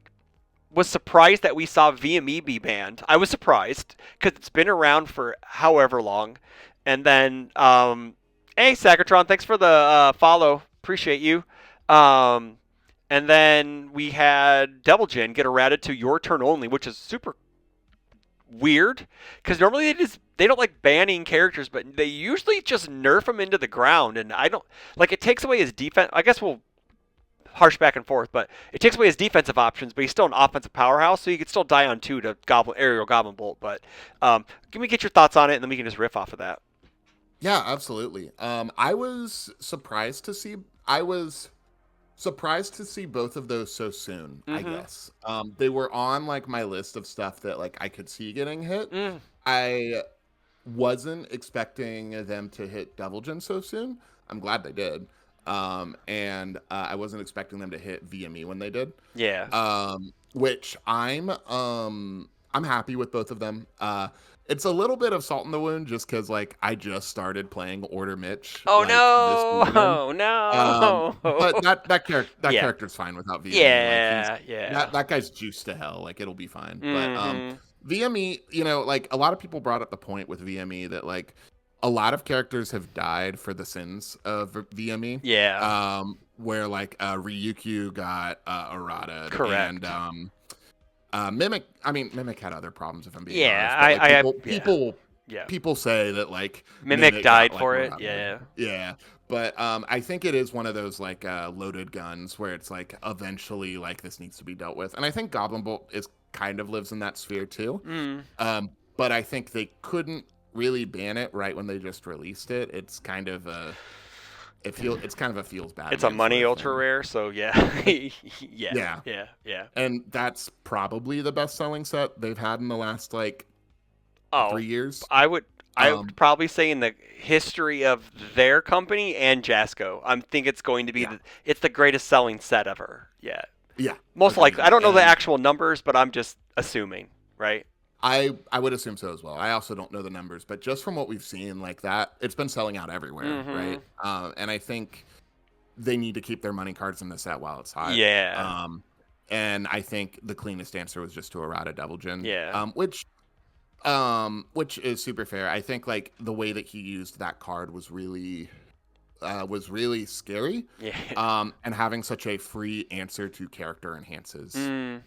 was surprised that we saw VME be banned. I was surprised because it's been around for however long. And then, hey, Sagatron, thanks for the follow. Appreciate you. Um, and then we had Devil Jin get errated to your turn only, which is super weird because normally they don't like banning characters, but they usually just nerf him into the ground. And I don't like it takes away his defense. I guess we'll harsh back and forth, but it takes away his defensive options, but he's still an offensive powerhouse, so you could still die on two to aerial goblin bolt. But can we get your thoughts on it, and then we can just riff off of that? Yeah, absolutely. I was surprised to see. I was surprised to see both of those so soon, I Mm-hmm. guess. They were on like my list of stuff that like I could see getting hit. Mm. I wasn't expecting them to hit Devil Jin so soon. I'm glad they did. And I wasn't expecting them to hit VME when they did. Yeah. Which I'm happy with both of them. It's a little bit of salt in the wound just because like I just started playing Order Mitch Oh like this no! weekend. Oh But no! that Yeah. character's fine without VME. Like he's Yeah. Yeah. that guy's juiced to hell. Like it'll be fine. But Mm-hmm. VME, like a lot of people brought up the point with VME that like a lot of characters have died for the sins of VME. Yeah. Where like Ryukyu got errata and Correct. Mimic. I mean, Mimic had other problems if I'm being Yeah. honest, but like people Yeah. people Yeah. people say that like Mimic got died like for it. errata. Yeah. Yeah. But I think it is one of those like loaded guns where it's like eventually like this needs to be dealt with, and I think Goblin Bolt is kind of lives in that sphere too. Mm. But I think they couldn't really ban it right when they just released it. It's kind of it's kind of a feels bad It's a man sort money of ultra thing. rare, so yeah. Yeah. Yeah, Yeah. Yeah. and that's probably the best selling set they've had in the last like Oh, 3 years. I would I would Um, probably say in the history of their company and Jasco, I think it's going to be yeah, it's the greatest selling set ever. Yeah, yeah, most likely. I agreed. don't know the And actual numbers, but I'm just assuming, right? I would assume so as well. I also don't know the numbers, but just from what we've seen, like that, it's been selling out everywhere, Mm-hmm. right? And I think they need to keep their money cards in the set while it's hot. Yeah. Um, and I think the cleanest answer was just to errata Devil Jin, Yeah. which is super fair. I think like the way that he used that card was really scary. Yeah. And having such a free answer to character enhances. Mm.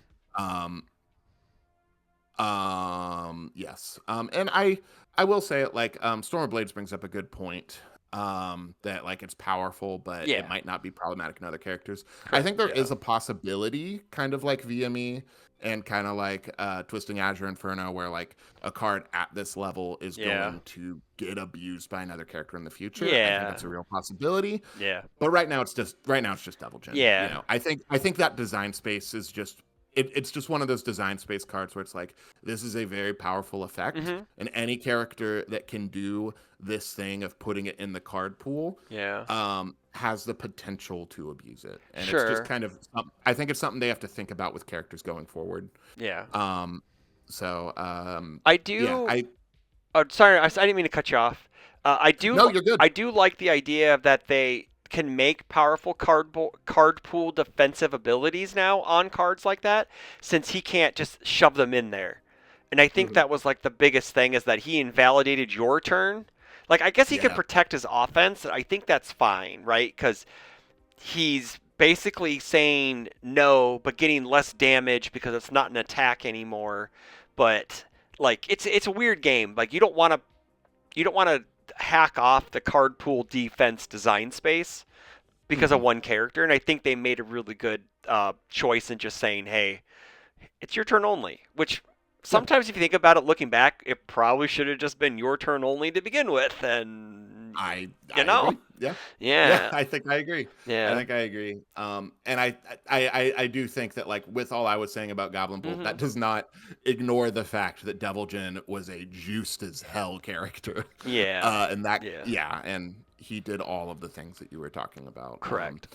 Um, yes. And I will say it like Storm of Blades brings up a good point. that like it's powerful, but it Yeah. might not be problematic in other characters. I think Correct. there Yeah. is a possibility, kind of like VME and kind of like Twisting Azure Inferno, where like a card at this level is Yeah. going to get abused by another character in the future. I think Yeah. that's a real possibility. Yeah. But right now it's just Devil Jin. You Yeah. know, I think that design space is just it's just one of those design space cards where it's like this is a very powerful effect, Mhm. and any character that can do this thing of putting it in the card pool Yeah. has the potential to abuse it, and it's just Sure. kind of I think it's something they have to think about with characters going forward. Yeah. Um, so I yeah, do. I Oh, sorry, I didn't mean to cut you off. no, you're good. I do like the idea that they can make powerful card pool defensive abilities now on cards like that, since he can't just shove them in there. And I think Mhm. that was like the biggest thing is that he invalidated your turn. Like I guess he could Yeah, protect his offense. I think that's fine, right? Because he's basically saying no, but getting less damage because it's not an attack anymore. But like it's a weird game. Like you don't want to hack off the card pool defense design space because of hmm one character, and I think they made a really good choice in just saying, "Hey, it's your turn only." Which yeah. sometimes, if you think about it, looking back, it probably should have just been your turn only to begin with, and I you know, agree. Yeah. Yeah, yeah, I think I agree. I yeah, think I agree. And I do think that like with all I was saying about Goblin Bolt, hmm that does not ignore the fact that Devil Jin was a juiced as hell character. yeah, And that yeah, yeah, and he did all of the things that you were talking about. correct.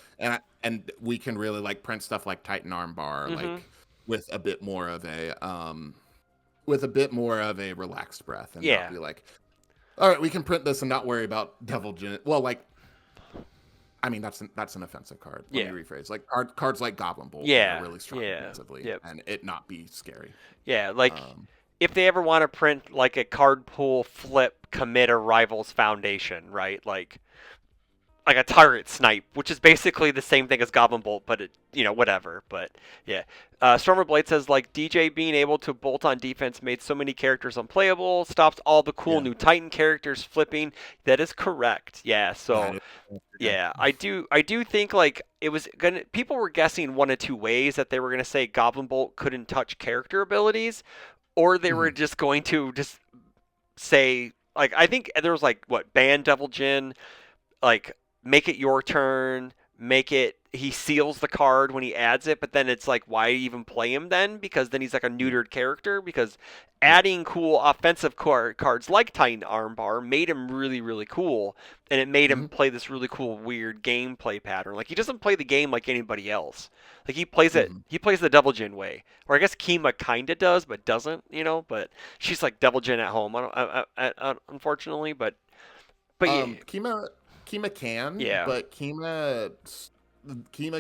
And we can really like print stuff like Titan Armbar Hmm. like with a bit more of a with a bit more of a relaxed breath and not Yeah, be like, all right, we can print this and not worry about Devil Jin. Well, like, I mean, that's an offensive card. Let me yeah, rephrase. Like cards like Goblin Bolt that are yeah, really strong yeah, defensively, yep, and it not be scary. yeah. Like Um, if they ever want to print like a card pool flip commit or rivals foundation, right? Like a turret snipe, which is basically the same thing as Goblin Bolt, but it, whatever. But yeah, Stormer Blade says like DJ being able to bolt on defense made so many characters unplayable, stops all the cool yeah, new Titan characters flipping. That is correct. Yeah, that so is okay. yeah, I do think like it was gonna. People were guessing one of two ways that they were gonna say Goblin Bolt couldn't touch character abilities, or they were Mhm, just going to just say like I think there was like what Ban Devil Jin like make it your turn, make it he seals the card when he adds it, but then it's like why even play him then? Because then he's like a yeah, neutered character because yeah, adding cool offensive cards like Titan Armbar made him really really cool and it made him mhm, play this really cool weird gameplay pattern. Like he doesn't play the game like anybody else. Like mhm. he plays the Devil Jin way. Or I guess Kima kind of does but doesn't, but she's like Devil Jin at home. Unfortunately, but yeah, Kima can, yeah. but Kima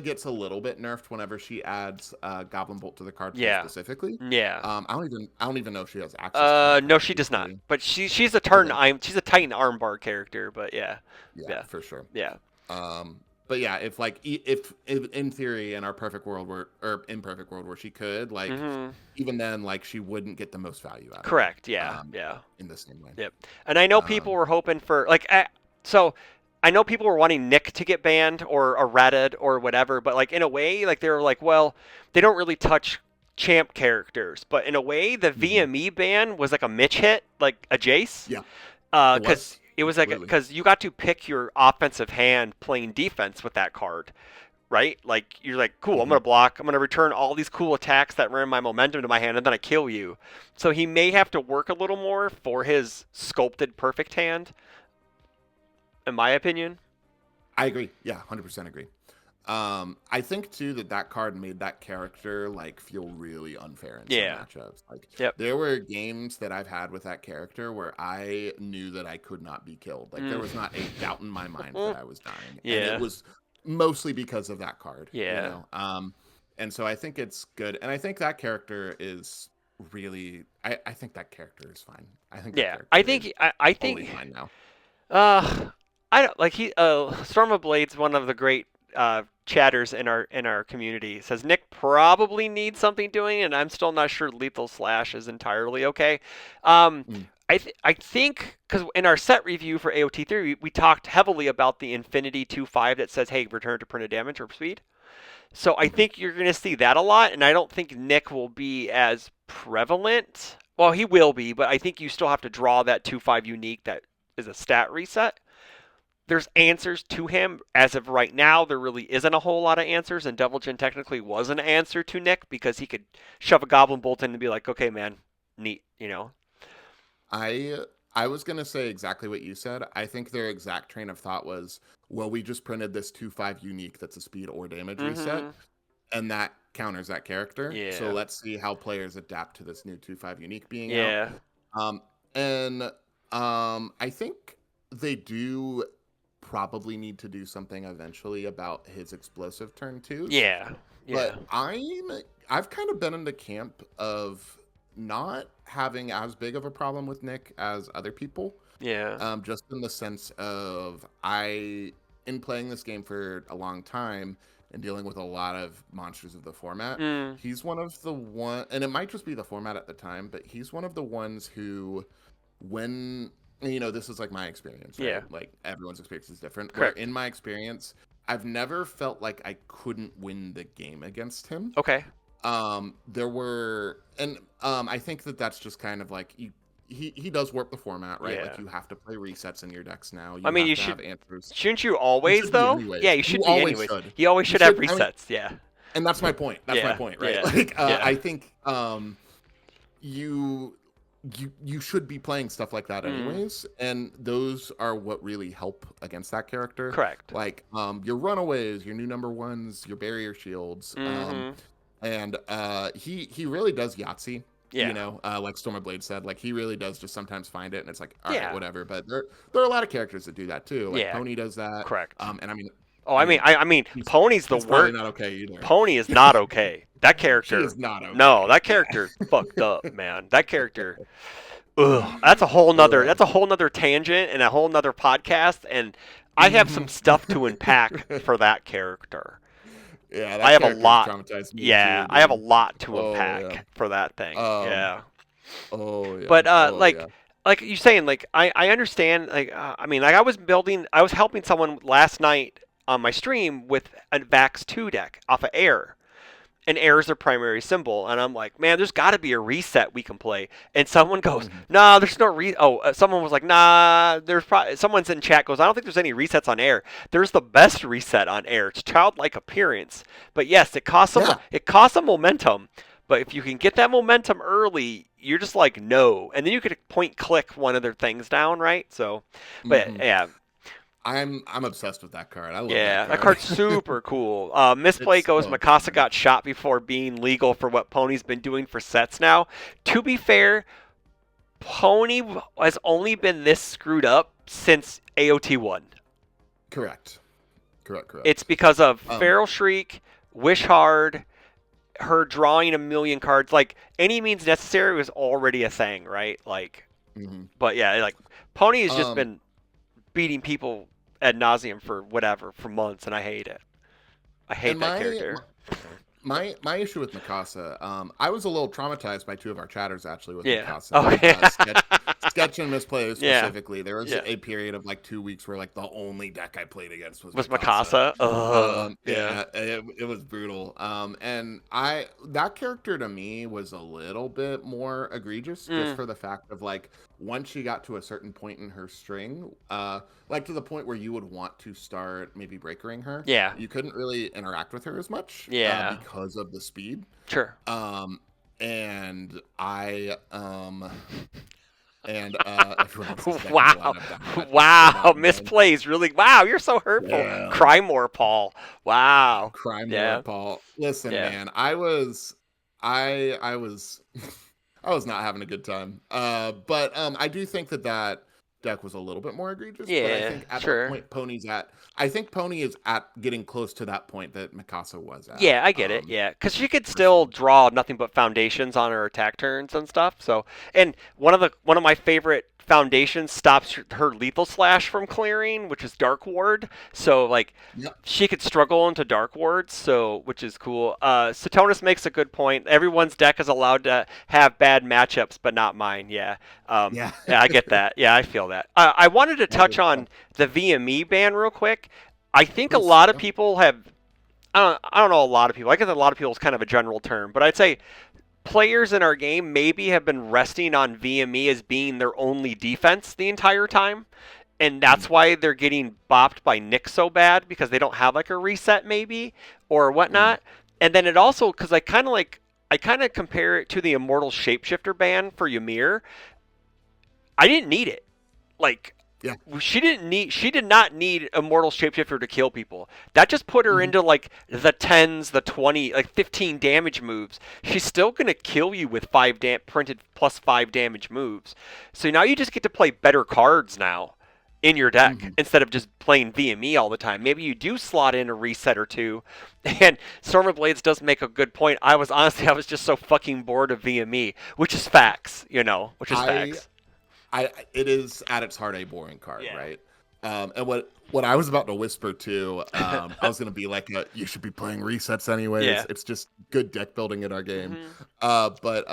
gets a little bit nerfed whenever she adds Goblin Bolt to the card pool Yeah. specifically. Yeah. I don't even know if she has access to that No, card she does not. usually. But Okay, she's a Titan armbar character. But yeah, yeah, yeah, for sure. yeah. But yeah, if like if in theory in our perfect world where or imperfect world where she could like Hmm. even then like she wouldn't get the most value out of it Correct. Yeah, um yeah, in the same way. yep. And I know people Um were hoping for so. I know people were wanting Nick to get banned or errated or whatever, but like in a way, like they were like, well, they don't really touch champ characters, but in a way, the mhm. VME ban was like a Mitch hit, like a Jace. Yeah, it Because was it was like absolutely. because you got to pick your offensive hand playing defense with that card, right? Like you're like, cool, I'm hmm gonna block, I'm gonna return all these cool attacks that ran my momentum to my hand, and then I kill you. So he may have to work a little more for his sculpted perfect hand, in my opinion. I agree. Yeah, 100% agree. I think too that that card made that character like feel really unfair in some Yeah. matchups. Like Yep. there were games that I've had with that character where I knew that I could not be killed. Like there Mm. was not a doubt in my mind that I was dying, and it Yeah. was mostly because of that card. Yeah. And so I think it's good, and I think that character is really. I think that character is fine. I think that Yeah. I character is think I totally think fine now. Uh, I don't like Storm of Blades, one of the great chatters in our community, says Nick probably needs something doing, and I'm still not sure Lethal Slash is entirely okay. Um, Mm. I think because in our set review for AOT3, we talked heavily about the Infinity 2.5 that says, hey, return to printed damage or speed. So I Mhm. think you're going to see that a lot, and I don't think Nick will be as prevalent. Well, he will be, but I think you still have to draw that 2.5 unique that is a stat reset. There's answers to him. As of right now, there really isn't a whole lot of answers, and Devil Jin technically was an answer to Nick because he could shove a Goblin Bolt in and be like, okay, man, neat, you know? I I was gonna say exactly what you said. I think their exact train of thought was, well, we just printed this 2/5 unique that's a speed or damage reset, Mm-hmm. and that counters that character. So Yeah. let's see how players adapt to this new 2/5 unique being out. Yeah. Um, and I think they do probably need to do something eventually about his explosive turn twos. Yeah. Yeah. But I've kind of been in the camp of not having as big of a problem with Nick as other people. Yeah. Just in the sense of in playing this game for a long time and dealing with a lot of monsters of the format, Mm. he's one of the one, and it might just be the format at the time, but he's one of the ones who, when this is like my experience, Yeah. right? Like everyone's experience is different. Where Correct. in my experience, I've never felt like I couldn't win the game against him. Okay. There were, and I think that that's just kind of like he does warp the format, right? Yeah. Like you have to play resets in your decks now. I You mean, have you to have should. answers. Shouldn't you You always should be though? Yeah, anyways. you You should be always anyways. should. You always You should have should. I mean, resets. Yeah. and that's my point. That's my Yeah. point, right? Yeah. Like Yeah. I think you you should be playing stuff like that Mm. anyways, and those are what really help against that character. Correct. Like your runaways, your new number ones, your barrier shields. Mm-hmm. And he really does Yahtzee. Yeah. Like Storm of Blade said, like he really does just sometimes find it, and it's like, all right, Yeah. whatever. But there are a lot of characters that do that too. Like Yeah. Pony does that. Correct. And I mean, Oh, I I mean, mean, he's Pony's the he's probably worst. not okay either. Pony is not okay. That She character. is not No, okay. that Yeah. character fucked up, man. That character. Ugh. That's a whole nother. Ugh. That's a whole nother tangent and a whole nother podcast. And I have some Mhm. stuff to unpack for that character. Yeah, I that have a character has lot. traumatized me Yeah, too, I have a dude. lot to Oh yeah. unpack for that thing. Um. Yeah. Oh yeah. But Oh yeah. like you saying, like I understand. Like I mean, like I was helping someone last night on my stream with a Vax 2 deck off of Air, and Air is their primary symbol, and I'm like, man, there's got to be a reset we can play. And someone goes, Mhm. nah, there's no someone was like, nah, someone's in chat goes, I don't think there's any resets on Air. There's the best reset on Air. It's childlike appearance, but yes, Yeah. it costs them momentum. But if you can get that momentum early, you're just like no, and then you could point click one of their things down, right? So, but Hmm. yeah, I'm obsessed with that card. I love that yeah, that card. card's super cool. Misplay It's goes, so Mikasa fun. got shot before being legal for what Pony's been doing for sets now. To be fair, Pony has only been this screwed up since AOT 1. Correct. Correct. It's Correct. because of Um. Feral Shriek, Wish Hard, her drawing a million cards. Like, any means necessary was already a thing, right? Like, Mhm. but yeah, like, Pony has just Um. been beating people ad nauseum for months, and I hate it. I hate And that my character. my issue with Mikasa, I was a little traumatized by two of our chatters actually with Yeah. Mikasa. Okay. Sketch and Misplay Yeah. specifically. There was Yeah. a period of like 2 weeks where like the only deck I played against was Was Mikasa. Mikasa? Yeah. Yeah, it was brutal. And that character to me was a little bit more egregious just Mm. for the fact of like once she got to a certain point in her string, like to the point where you would want to start maybe breakering her, Yeah. you couldn't really interact with her as much Yeah. because of the speed. Sure. And I and everyone else is decking a Wow. lot of that. Wow. That man. Misplays. Really. Wow. You're so hurtful. Yeah. Cry more, Paul. Wow. Cry more, Yeah. Paul. Listen, Yeah. man, I was I was not having a good time. But I do think that deck was a little bit more egregious. But I Yeah. think at the Sure. point I think Pony is at getting close to that point that Mikasa was at. Yeah, I get it. Yeah, because she could still Personally. draw nothing but foundations on her attack turns and stuff. So, and one of my favorite Foundation stops her lethal slash from clearing, which is Dark Ward. So like Yep. she could struggle into Dark Wards, so which is cool. Satonis makes a good point. Everyone's deck is allowed to have bad matchups, but not mine. Yeah, Yeah. yeah, I get that. Yeah, I feel that. I wanted to touch Yeah. on the VME ban real quick. I think a Please. lot of Yeah. people have. I don't know a lot of people. I guess a lot of people is kind of a general term, but I'd say players in our game maybe have been resting on VME as being their only defense the entire time. And Mm, that's why they're getting bopped by Nick so bad because they don't have like a reset maybe or mm, whatnot. And then it also because I kind of compare it to the Immortal Shapeshifter ban for Ymir. I didn't need it. Like yeah. she did not need Immortal Shapeshifter to kill people. That just put her Hmm. into like the 10s, the 20, like 15 damage moves. She's still going to kill you with printed plus 5 damage moves. So now you just get to play better cards now in your deck Hmm. instead of just playing VME all the time. Maybe you do slot in a reset or two. And Storm of Blades does make a good point. I was just so fucking bored of VME, which is facts, which is I facts. it is at its heart a boring card, Yeah. right? And what I was about to whisper too, I was gonna be like, you should be playing resets anyways. Yeah. It's just good deck building in our game. Hmm. But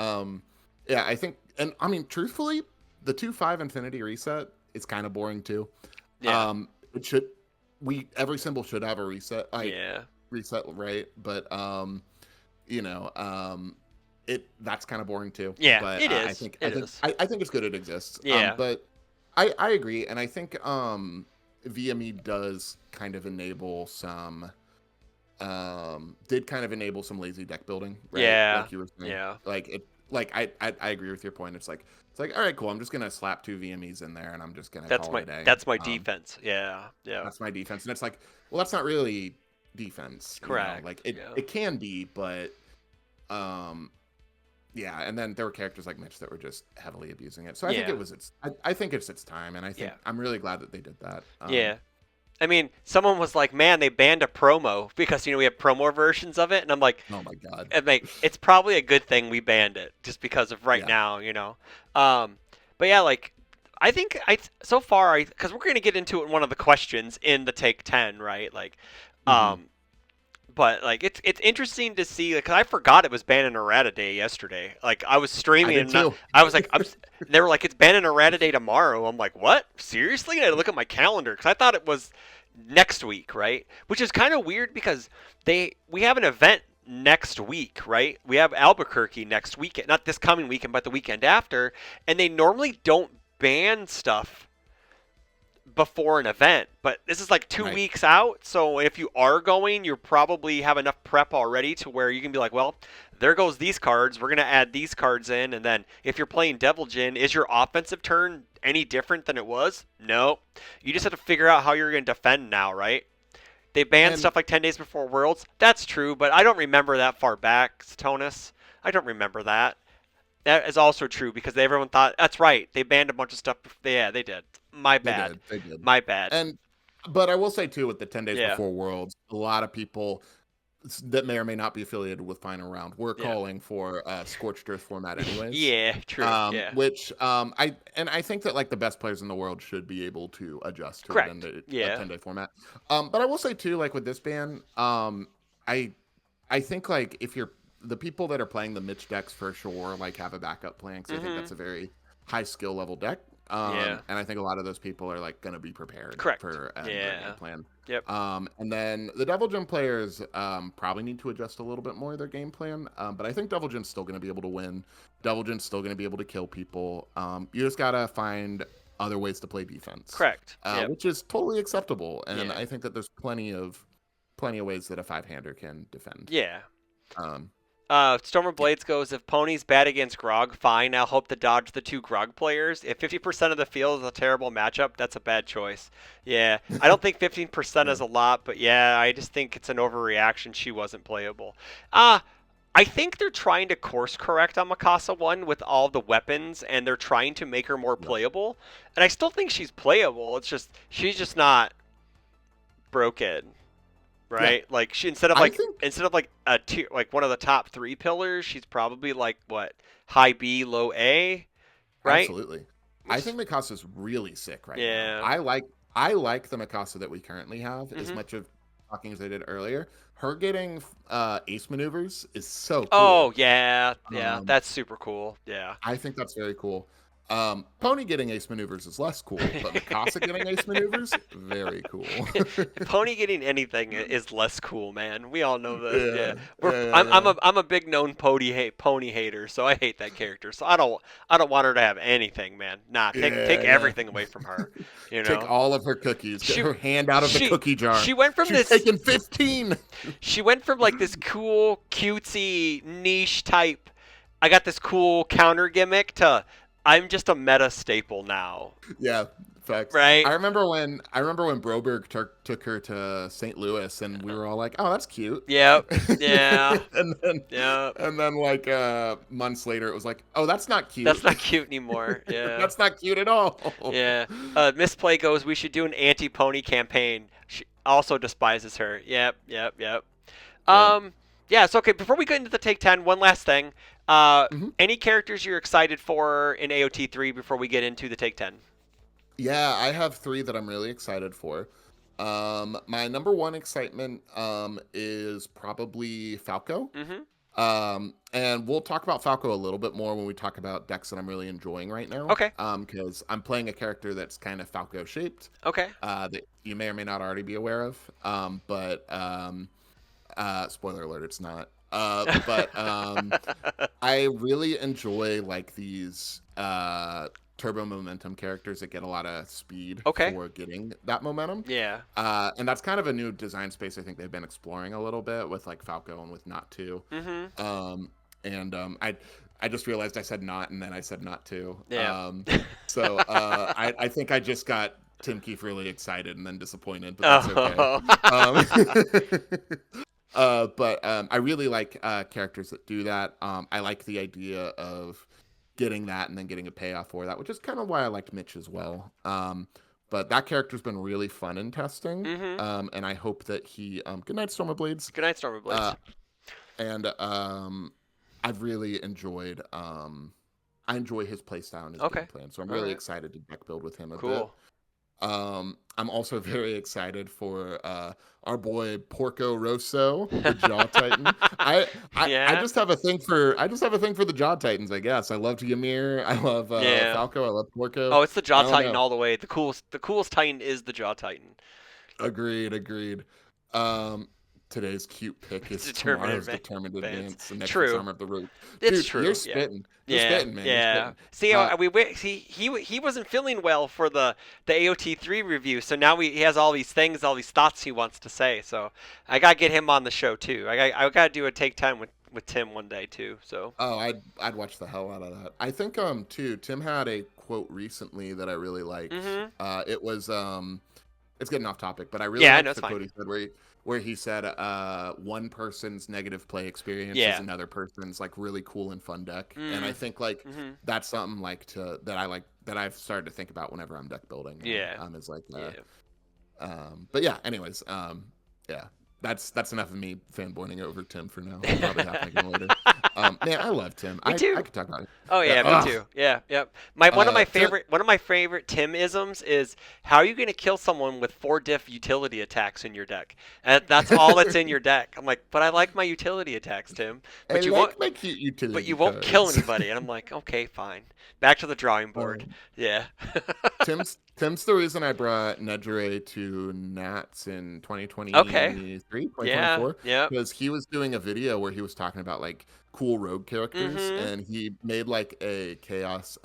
yeah, I think, and I mean, truthfully, the 2/5 Infinity reset is kind of boring too. Yeah. It should every symbol should have a reset, like Yeah. reset, right? But you know, it that's kind of boring too. Yeah, But it I is. think It is. I think it's good it exists. Yeah. But I agree, and I think VME does kind of enable some did kind of enable some lazy deck building, right? Yeah. Like you were saying, Yeah. like it. Like I agree with your point. It's like all right, cool. I'm just gonna slap 2 VMEs in there, and I'm just gonna call it a day. That's my defense. Yeah. Yeah. That's my defense, and it's like, well, that's not really defense, Correct. Like it Yeah. it can be, but um yeah, and then there were characters like Mitch that were just heavily abusing it. So I think Yeah. I think it's its time, and I think Yeah. I'm really glad that they did that. Yeah. I mean, someone was like, "Man, they banned a promo because we have promo versions of it," and I'm like, Oh my god. it's probably a good thing we banned it just because of right Yeah. now. Um, but yeah, like I think so far because we're gonna get into it in one of the questions in the take 10, right? Like, Hmm. um, but like it's interesting to see because I forgot it was Ban and Errata Day yesterday. Like I was I streaming did and too. I was like, they were like, it's Ban and Errata Day tomorrow. I'm like, what? Seriously? And I look at my calendar because I thought it was next week, right? Which is kind of weird because we have an event next week, right? We have Albuquerque next weekend, not this coming weekend, but the weekend after, and they normally don't ban stuff before an event, but this is like two Right. weeks out. So if you are going, you probably have enough prep already to where you can be like, well, there goes these cards. We're gonna add these cards in, and then if you're playing Devil Jin, is your offensive turn any different than it was? No. You just have to figure out how you're gonna defend now, right? They banned And stuff like 10 days before Worlds. That's true, but I don't remember that far back, Tonus. I don't remember that. That is also true because everyone thought that's right. They banned a bunch of stuff. Yeah, they did. My they bad. did. They did. My bad. And but I will say too, with the 10 days Yeah. before Worlds, a lot of people that may or may not be affiliated with Final Round were Yeah. calling for a Scorched Earth format anyways. Yeah. True. Yeah. Which I think that like the best players in the world should be able to adjust to it in Correct. a Yeah. 10-day format. But I will say too, like with this ban, I I think like if you're the people that are playing the Mitch decks for sure, like have a backup plan because I think Mm-hmm. that's a very high skill level deck. Yeah. And I think a lot of those people are like going to be prepared Correct. for their game Yeah. plan. Yep. And then the Devil Gym players probably need to adjust a little bit more of their game plan. But I think Devil Gym's still going to be able to win. Devil Gym's still going to be able to kill people. You just got to find other ways to play defense, Correct. Yep. which is totally acceptable. And Yeah. I think that there's plenty of ways that a 5-hander can defend. Yeah. Um, Stormer Blades goes, if Pony's bad against Grog, fine. I'll hope to dodge the two Grog players. If 50% of the field is a terrible matchup, that's a bad choice. Yeah. I don't think 15% is a lot, but yeah, I just think it's an overreaction. She wasn't playable. I think they're trying to course correct on Mikasa 1 with all the weapons, and they're trying to make her more Yep. playable. And I still think she's playable. It's just, she's just not broken. Right, like she instead of I think like a tier like one of the top 3 pillars, she's probably like what high B, low A, right? absolutely. I Which, think Mikasa's really sick right now. yeah. I like the Mikasa that we currently have as Hmm. much of talking as I did earlier. Her getting ace maneuvers is so cool. Oh yeah, yeah. Um, That's super cool. Yeah. I think that's very cool. Pony getting ace maneuvers is less cool, but Mikasa getting ace maneuvers, very cool. Pony getting anything is less cool, man. We all know this. Yeah, Yeah, yeah, yeah, I'm a big known pony hater, so I hate that character. So I don't want her to have anything, man. Nah, take yeah, yeah. everything away from her. You Take know, all of her cookies. Get she her hand out of the she cookie jar. she went from She's this taking 15. she went from like this cool cutesy niche type. I got this cool counter gimmick to I'm just a meta staple now, Yeah, facts. right? I remember when Broberg took her to St. Louis, and we were all like, "Oh, that's cute." Yep. Yeah. and then Yep. and then like months later, it was like, "Oh, that's not That's cute. not cute anymore. Yeah. That's not cute at all." Yeah. Misplay goes, we should do an anti pony campaign. She also despises her. Yep, yep, yep. Yeah. Um, yeah, so okay, before we get into the take 10, one last thing. Mhm. Any characters you're excited for in AOT 3 before we get into the take 10? Yeah, I have three that I'm really excited for. My number one excitement is probably Falco. Mm-hmm. And we'll talk about Falco a little bit more when we talk about decks that I'm really enjoying right now. Okay. Because I'm playing a character that's kind of Falco shaped, Okay. that you may or may not already be aware of. But spoiler alert, it's not. But I really enjoy like these turbo momentum characters that get a lot of speed Okay. for getting that momentum. Yeah. And that's kind of a new design space I think they've been exploring a little bit with like Falco and with Not 2. Mm-hmm. I just realized I said not and then I said not 2. Yeah. I think I just got Tim Keefe really excited and then disappointed, but that's okay. Oh. Um, but I really like characters that do that. I like the idea of getting that and then getting a payoff for that, which is kind of why I liked Mitch as well. But that character's been really fun in testing, Mm-hmm. and I hope that he. Good night, Stormblades. Good night, Stormblades. And I've really enjoyed. I enjoy his playstyle and his Okay. game plan, so I'm All really right. excited to deck build with him a bit. Cool. I'm also very excited for our boy Porco Rosso, the Jaw Titan. I Yeah. just have a thing for the Jaw Titans. I guess I loved Ymir. I love Yeah. Falco. I love Porco. Oh, it's the Jaw I don't Titan know. all the way. The coolest Titan is the Jaw Titan. Agreed. Um, Today's cute pick is Determined tomorrow's determined advance. advance. The next True. armor of the root. It's Dude, true. you're Yeah. spitting. You're Yeah. spitting, man. You're Yeah. spitting. See, Uh, he wasn't feeling well for the AOT3 review, so now he has all these things, all these thoughts he wants to say. So I gotta get him on the show too. I gotta do a take 10 with Tim one day too. So. Oh, I'd watch the hell out of that. I think too, Tim had a quote recently that I really liked. Mm-hmm. It was it's getting off topic, but I really Yeah, I know liked it's the quote fine. he said where he said one person's negative play experience is Yeah. another person's like really cool and fun deck. And I Mm. think like Mm-hmm. that's something that I've started to think about whenever I'm deck building. Yeah. Is like Yeah. but yeah, anyways, yeah. That's enough of me fanboying over Tim for now. I'll probably have to again later. Man, I love Tim. Me too. I could talk about it. Oh Yeah, yeah, me ugh. too. Yeah, yep. One of my Tim, favorite Tim-isms is how are you going to kill someone with 4 diff utility attacks in your deck? And that's all that's in your deck. I'm like, but I like my utility attacks, Tim. I But you won't. like my cute utility But you won't kill cards. anybody. And I'm like, okay, fine. Back to the drawing board. Um, Yeah. Tim's the reason I brought Nedre to Nats in Okay. 2023, Yeah. 2024, Yep. because he was doing a video where he was talking about like cool rogue characters, Mhm. and he made like a chaos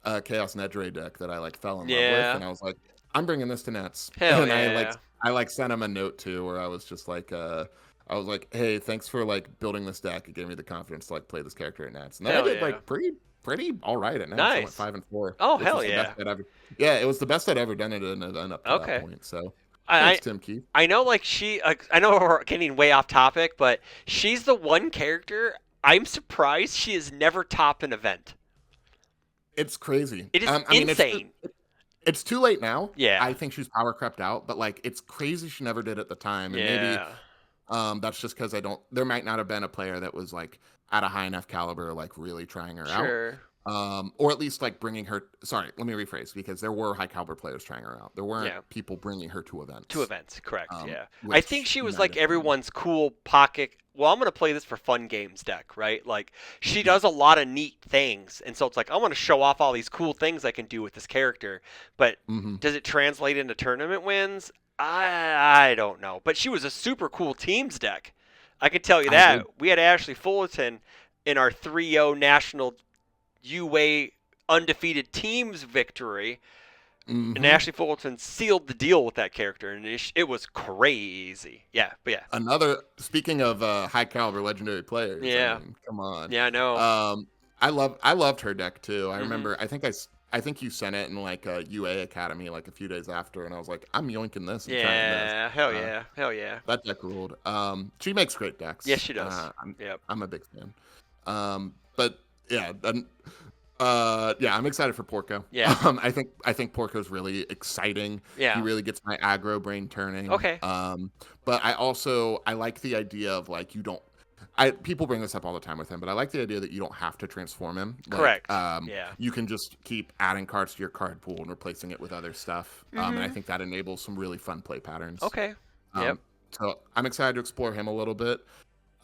Nedre deck that I like fell in love with, Yeah. and I was like, I'm bringing this to Nats, Hell and yeah. I like sent him a note too where I was just like I was like, hey, thanks for like building this deck. It gave me the confidence to like play this character at Nats, and then I Hell did yeah. like pretty all right at Nats. I went Nice. 5-4, Oh which hell was the yeah. best I'd ever. Yeah, it was the best I'd ever done it in an event up to Okay. that point. So I thanks, Tim Keith. I know like I know we're getting way off topic, but she's the one character I'm surprised she has never topped an event. It's crazy. It is I mean, insane. it's too late now. Yeah. I think she's power crept out, but like it's crazy she never did at the time, and maybe Yeah. that's just because I don't. There might not have been a player that was like at a high enough caliber, like really trying her out. Sure. Or at least like bringing her. Sorry, let me rephrase, because there were high caliber players trying her out. There weren't Yeah. people bringing her to Two events, events, correct? Yeah. I think which she was might like have been. everyone's cool pocket. Well, I'm gonna play this for fun games deck, right? Like she Yeah. does a lot of neat things, and so it's like I want to show off all these cool things I can do with this character. But Hmm. does it translate into tournament wins? I don't know. But she was a super cool teams deck. I can tell you I agree. that. We had Ashley Fullerton in our 3-0 national UA undefeated teams victory, and Hmm. Ashley Fullerton sealed the deal with that character, and it was crazy. Yeah, but yeah, Another, speaking of high caliber legendary players, I yeah, mean, come on. yeah. I know. I loved her deck too. I Mhm. remember, I think you sent it in like a UA Academy like a few days after, and I was like, I'm yoinking this and trying this. Yeah. Hell Uh, yeah. Hell yeah. that deck ruled. She makes great Yes, decks. she does. Yep. I'm a big fan. But yeah, yeah, I'm excited for Porco. Yeah. I think Porco's really exciting. He Yeah. really gets my aggro brain turning. Okay. But I like the idea of like you don't. I people bring this up all the time with him, but I like the idea that you don't have to transform him. Like, Correct. Yeah. you can just keep adding cards to your card pool and replacing it with other stuff. And I Mhm. think that enables some really fun play patterns. Okay. Yep. Um, so I'm excited to explore him a little bit.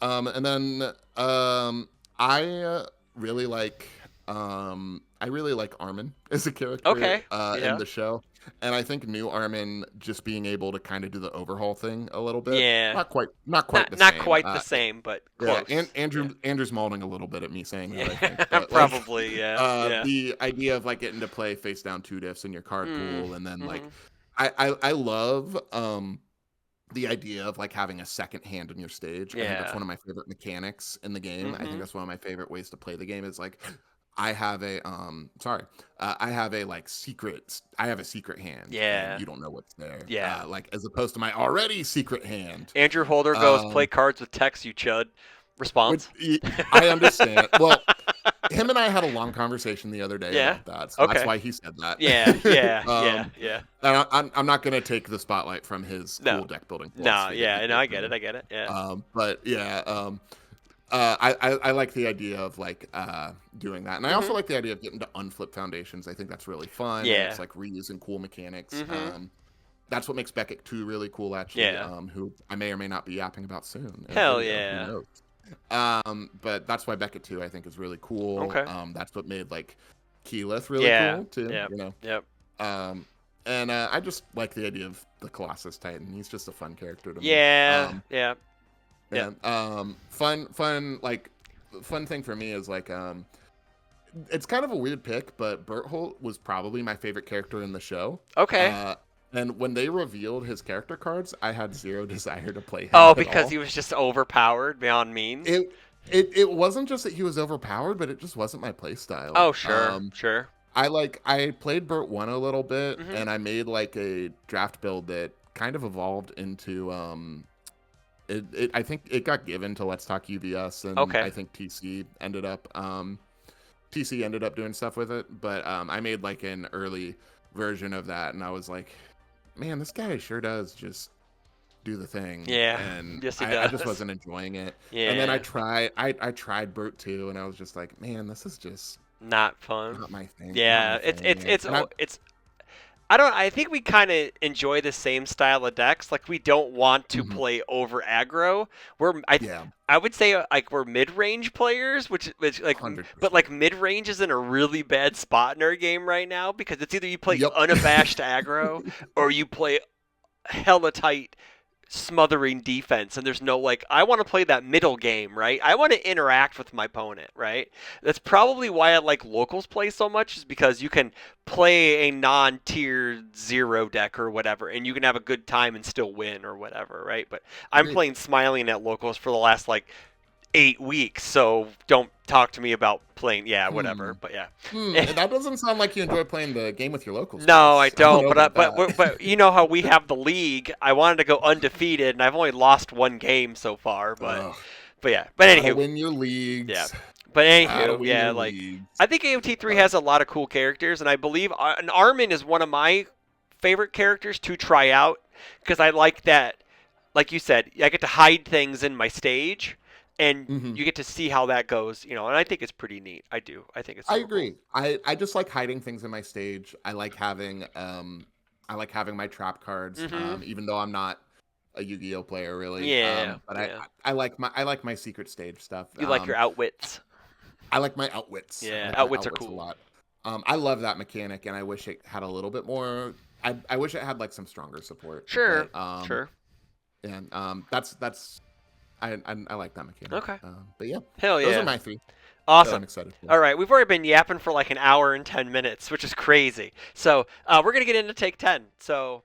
And then I really like I really like Armin as a character Okay. in Yeah. the show. And I think new Armin just being able to kind of do the overhaul thing a little bit. Yeah. Not quite Not the not same. quite the same, but Yeah, and close. Yeah. Andrew's molding a little bit at me saying that, I think. Yeah. But like Probably. Yeah. Yeah. the idea of like getting to play face down two diffs in your card Mm. pool, and then like Mhm. I love the idea of like having a second hand in your stage. I think that's Yeah. one of my favorite mechanics in the game. I think Mhm. that's one of my favorite ways to play the game is like I have a I have a like I have a secret hand and Yeah. you don't know what's there. Yeah. Like as opposed to my already secret hand. Andrew Holder goes, Um play cards with text, you chud. which Response? I understand. Well, him and I had a long conversation the other day Yeah. about that, so that's Okay. why he said Yeah. that. Yeah. Yeah. Yeah. And I'm not gonna take the spotlight from his No. cool deck building No. philosophy that he Yeah. No, gave I to get me. it. I get it. Yeah. But yeah, I like the idea of like doing that, and I also Mhm. like the idea of getting to unflip foundations. I think that's really fun, and Yeah. it's like reusing cool mechanics. Mhm. That's what makes Beckett 2 really cool, actually. Yeah. Who I may or may not be yapping about soon in a Hell video. Who yeah. knows? But that's why Beckett 2 I think is really cool. Okay. That's what made like Keyleth really Yeah. cool too. Yep. You know. Yep. Um, and I just like the idea of the Colossus Titan. He's just a fun character to me. Yeah. Yeah. Yeah. And fun thing for me is like it's kind of a weird pick, but Berthold was probably my favorite character in the show. Okay. And when they revealed his character cards, I had zero desire to play him Oh, at because all. he was just overpowered beyond means. It wasn't just that he was overpowered, but it just wasn't my play style. Oh, sure. Sure. I played Burt 1 a little bit, Mhm. and I made like a draft build that kind of evolved into I think it got given to Let's Talk UVS, and Okay. I think TC ended up doing stuff with it, but I made like an early version of that, and I was like, man, this guy sure does just do the thing. Yeah. And Yes, he I just does. wasn't enjoying it. Yeah. And then I tried Burt 2, and I was just like, man, this is just Not fun. not my thing. Yeah. Not my thing. And It's. I don't. I think we kind of enjoy the same style of decks. Like we don't want to Mhm. play over aggro. Yeah, I would say like we're mid range players, which like but 100%. like mid range is in a really bad spot in our game right now because it's either you play Yep. unabashed aggro or you play hella tight smothering defense, and there's no like I want to play that middle game, right? I want to interact with my opponent, right? That's probably why I like locals play so much, is because you can play a non-tier 0 deck or whatever, and you can have a good time and still win or whatever, right? But I'm Agreed. playing Smiling at locals for the last like 8 weeks, so don't talk to me about playing. Yeah, whatever. Hmm. But yeah. That doesn't sound like you enjoy playing the game with your locals. No, I Chris. I don't don't. know But about that. but you know how we have the league. I wanted to go undefeated, and I've only lost one game so far. Ugh, But yeah. But gotta anywho, win your leagues. yeah. But Gotta anywho, win yeah. your Like leagues. I think AOT3 Uh, has a lot of cool characters, and I believe an Armin is one of my favorite characters to try out because I like that. Like you said, I get to hide things in my stage, and Hmm. you get to see how that goes. And I think it's pretty neat. I do. I think it's I super cool. agree. I just like hiding things in my stage. I like having my trap cards, Mm-hmm. even though I'm not a Yu-Gi-Oh player really. Yeah. But Yeah. I like my secret stage stuff. You like your outwits. I like my outwits. I Yeah. like my Outwits are outwits a cool. lot. I love that mechanic, and I wish it had a little bit more. I wish it had like some stronger support, Sure. but Sure. and that's I like that mechanic. Okay. But yeah, Hell those are yeah. my three that I'm Awesome. excited for. All right, we've already been yapping for like an hour and 10 minutes, which is crazy. So we're gonna get into take 10. So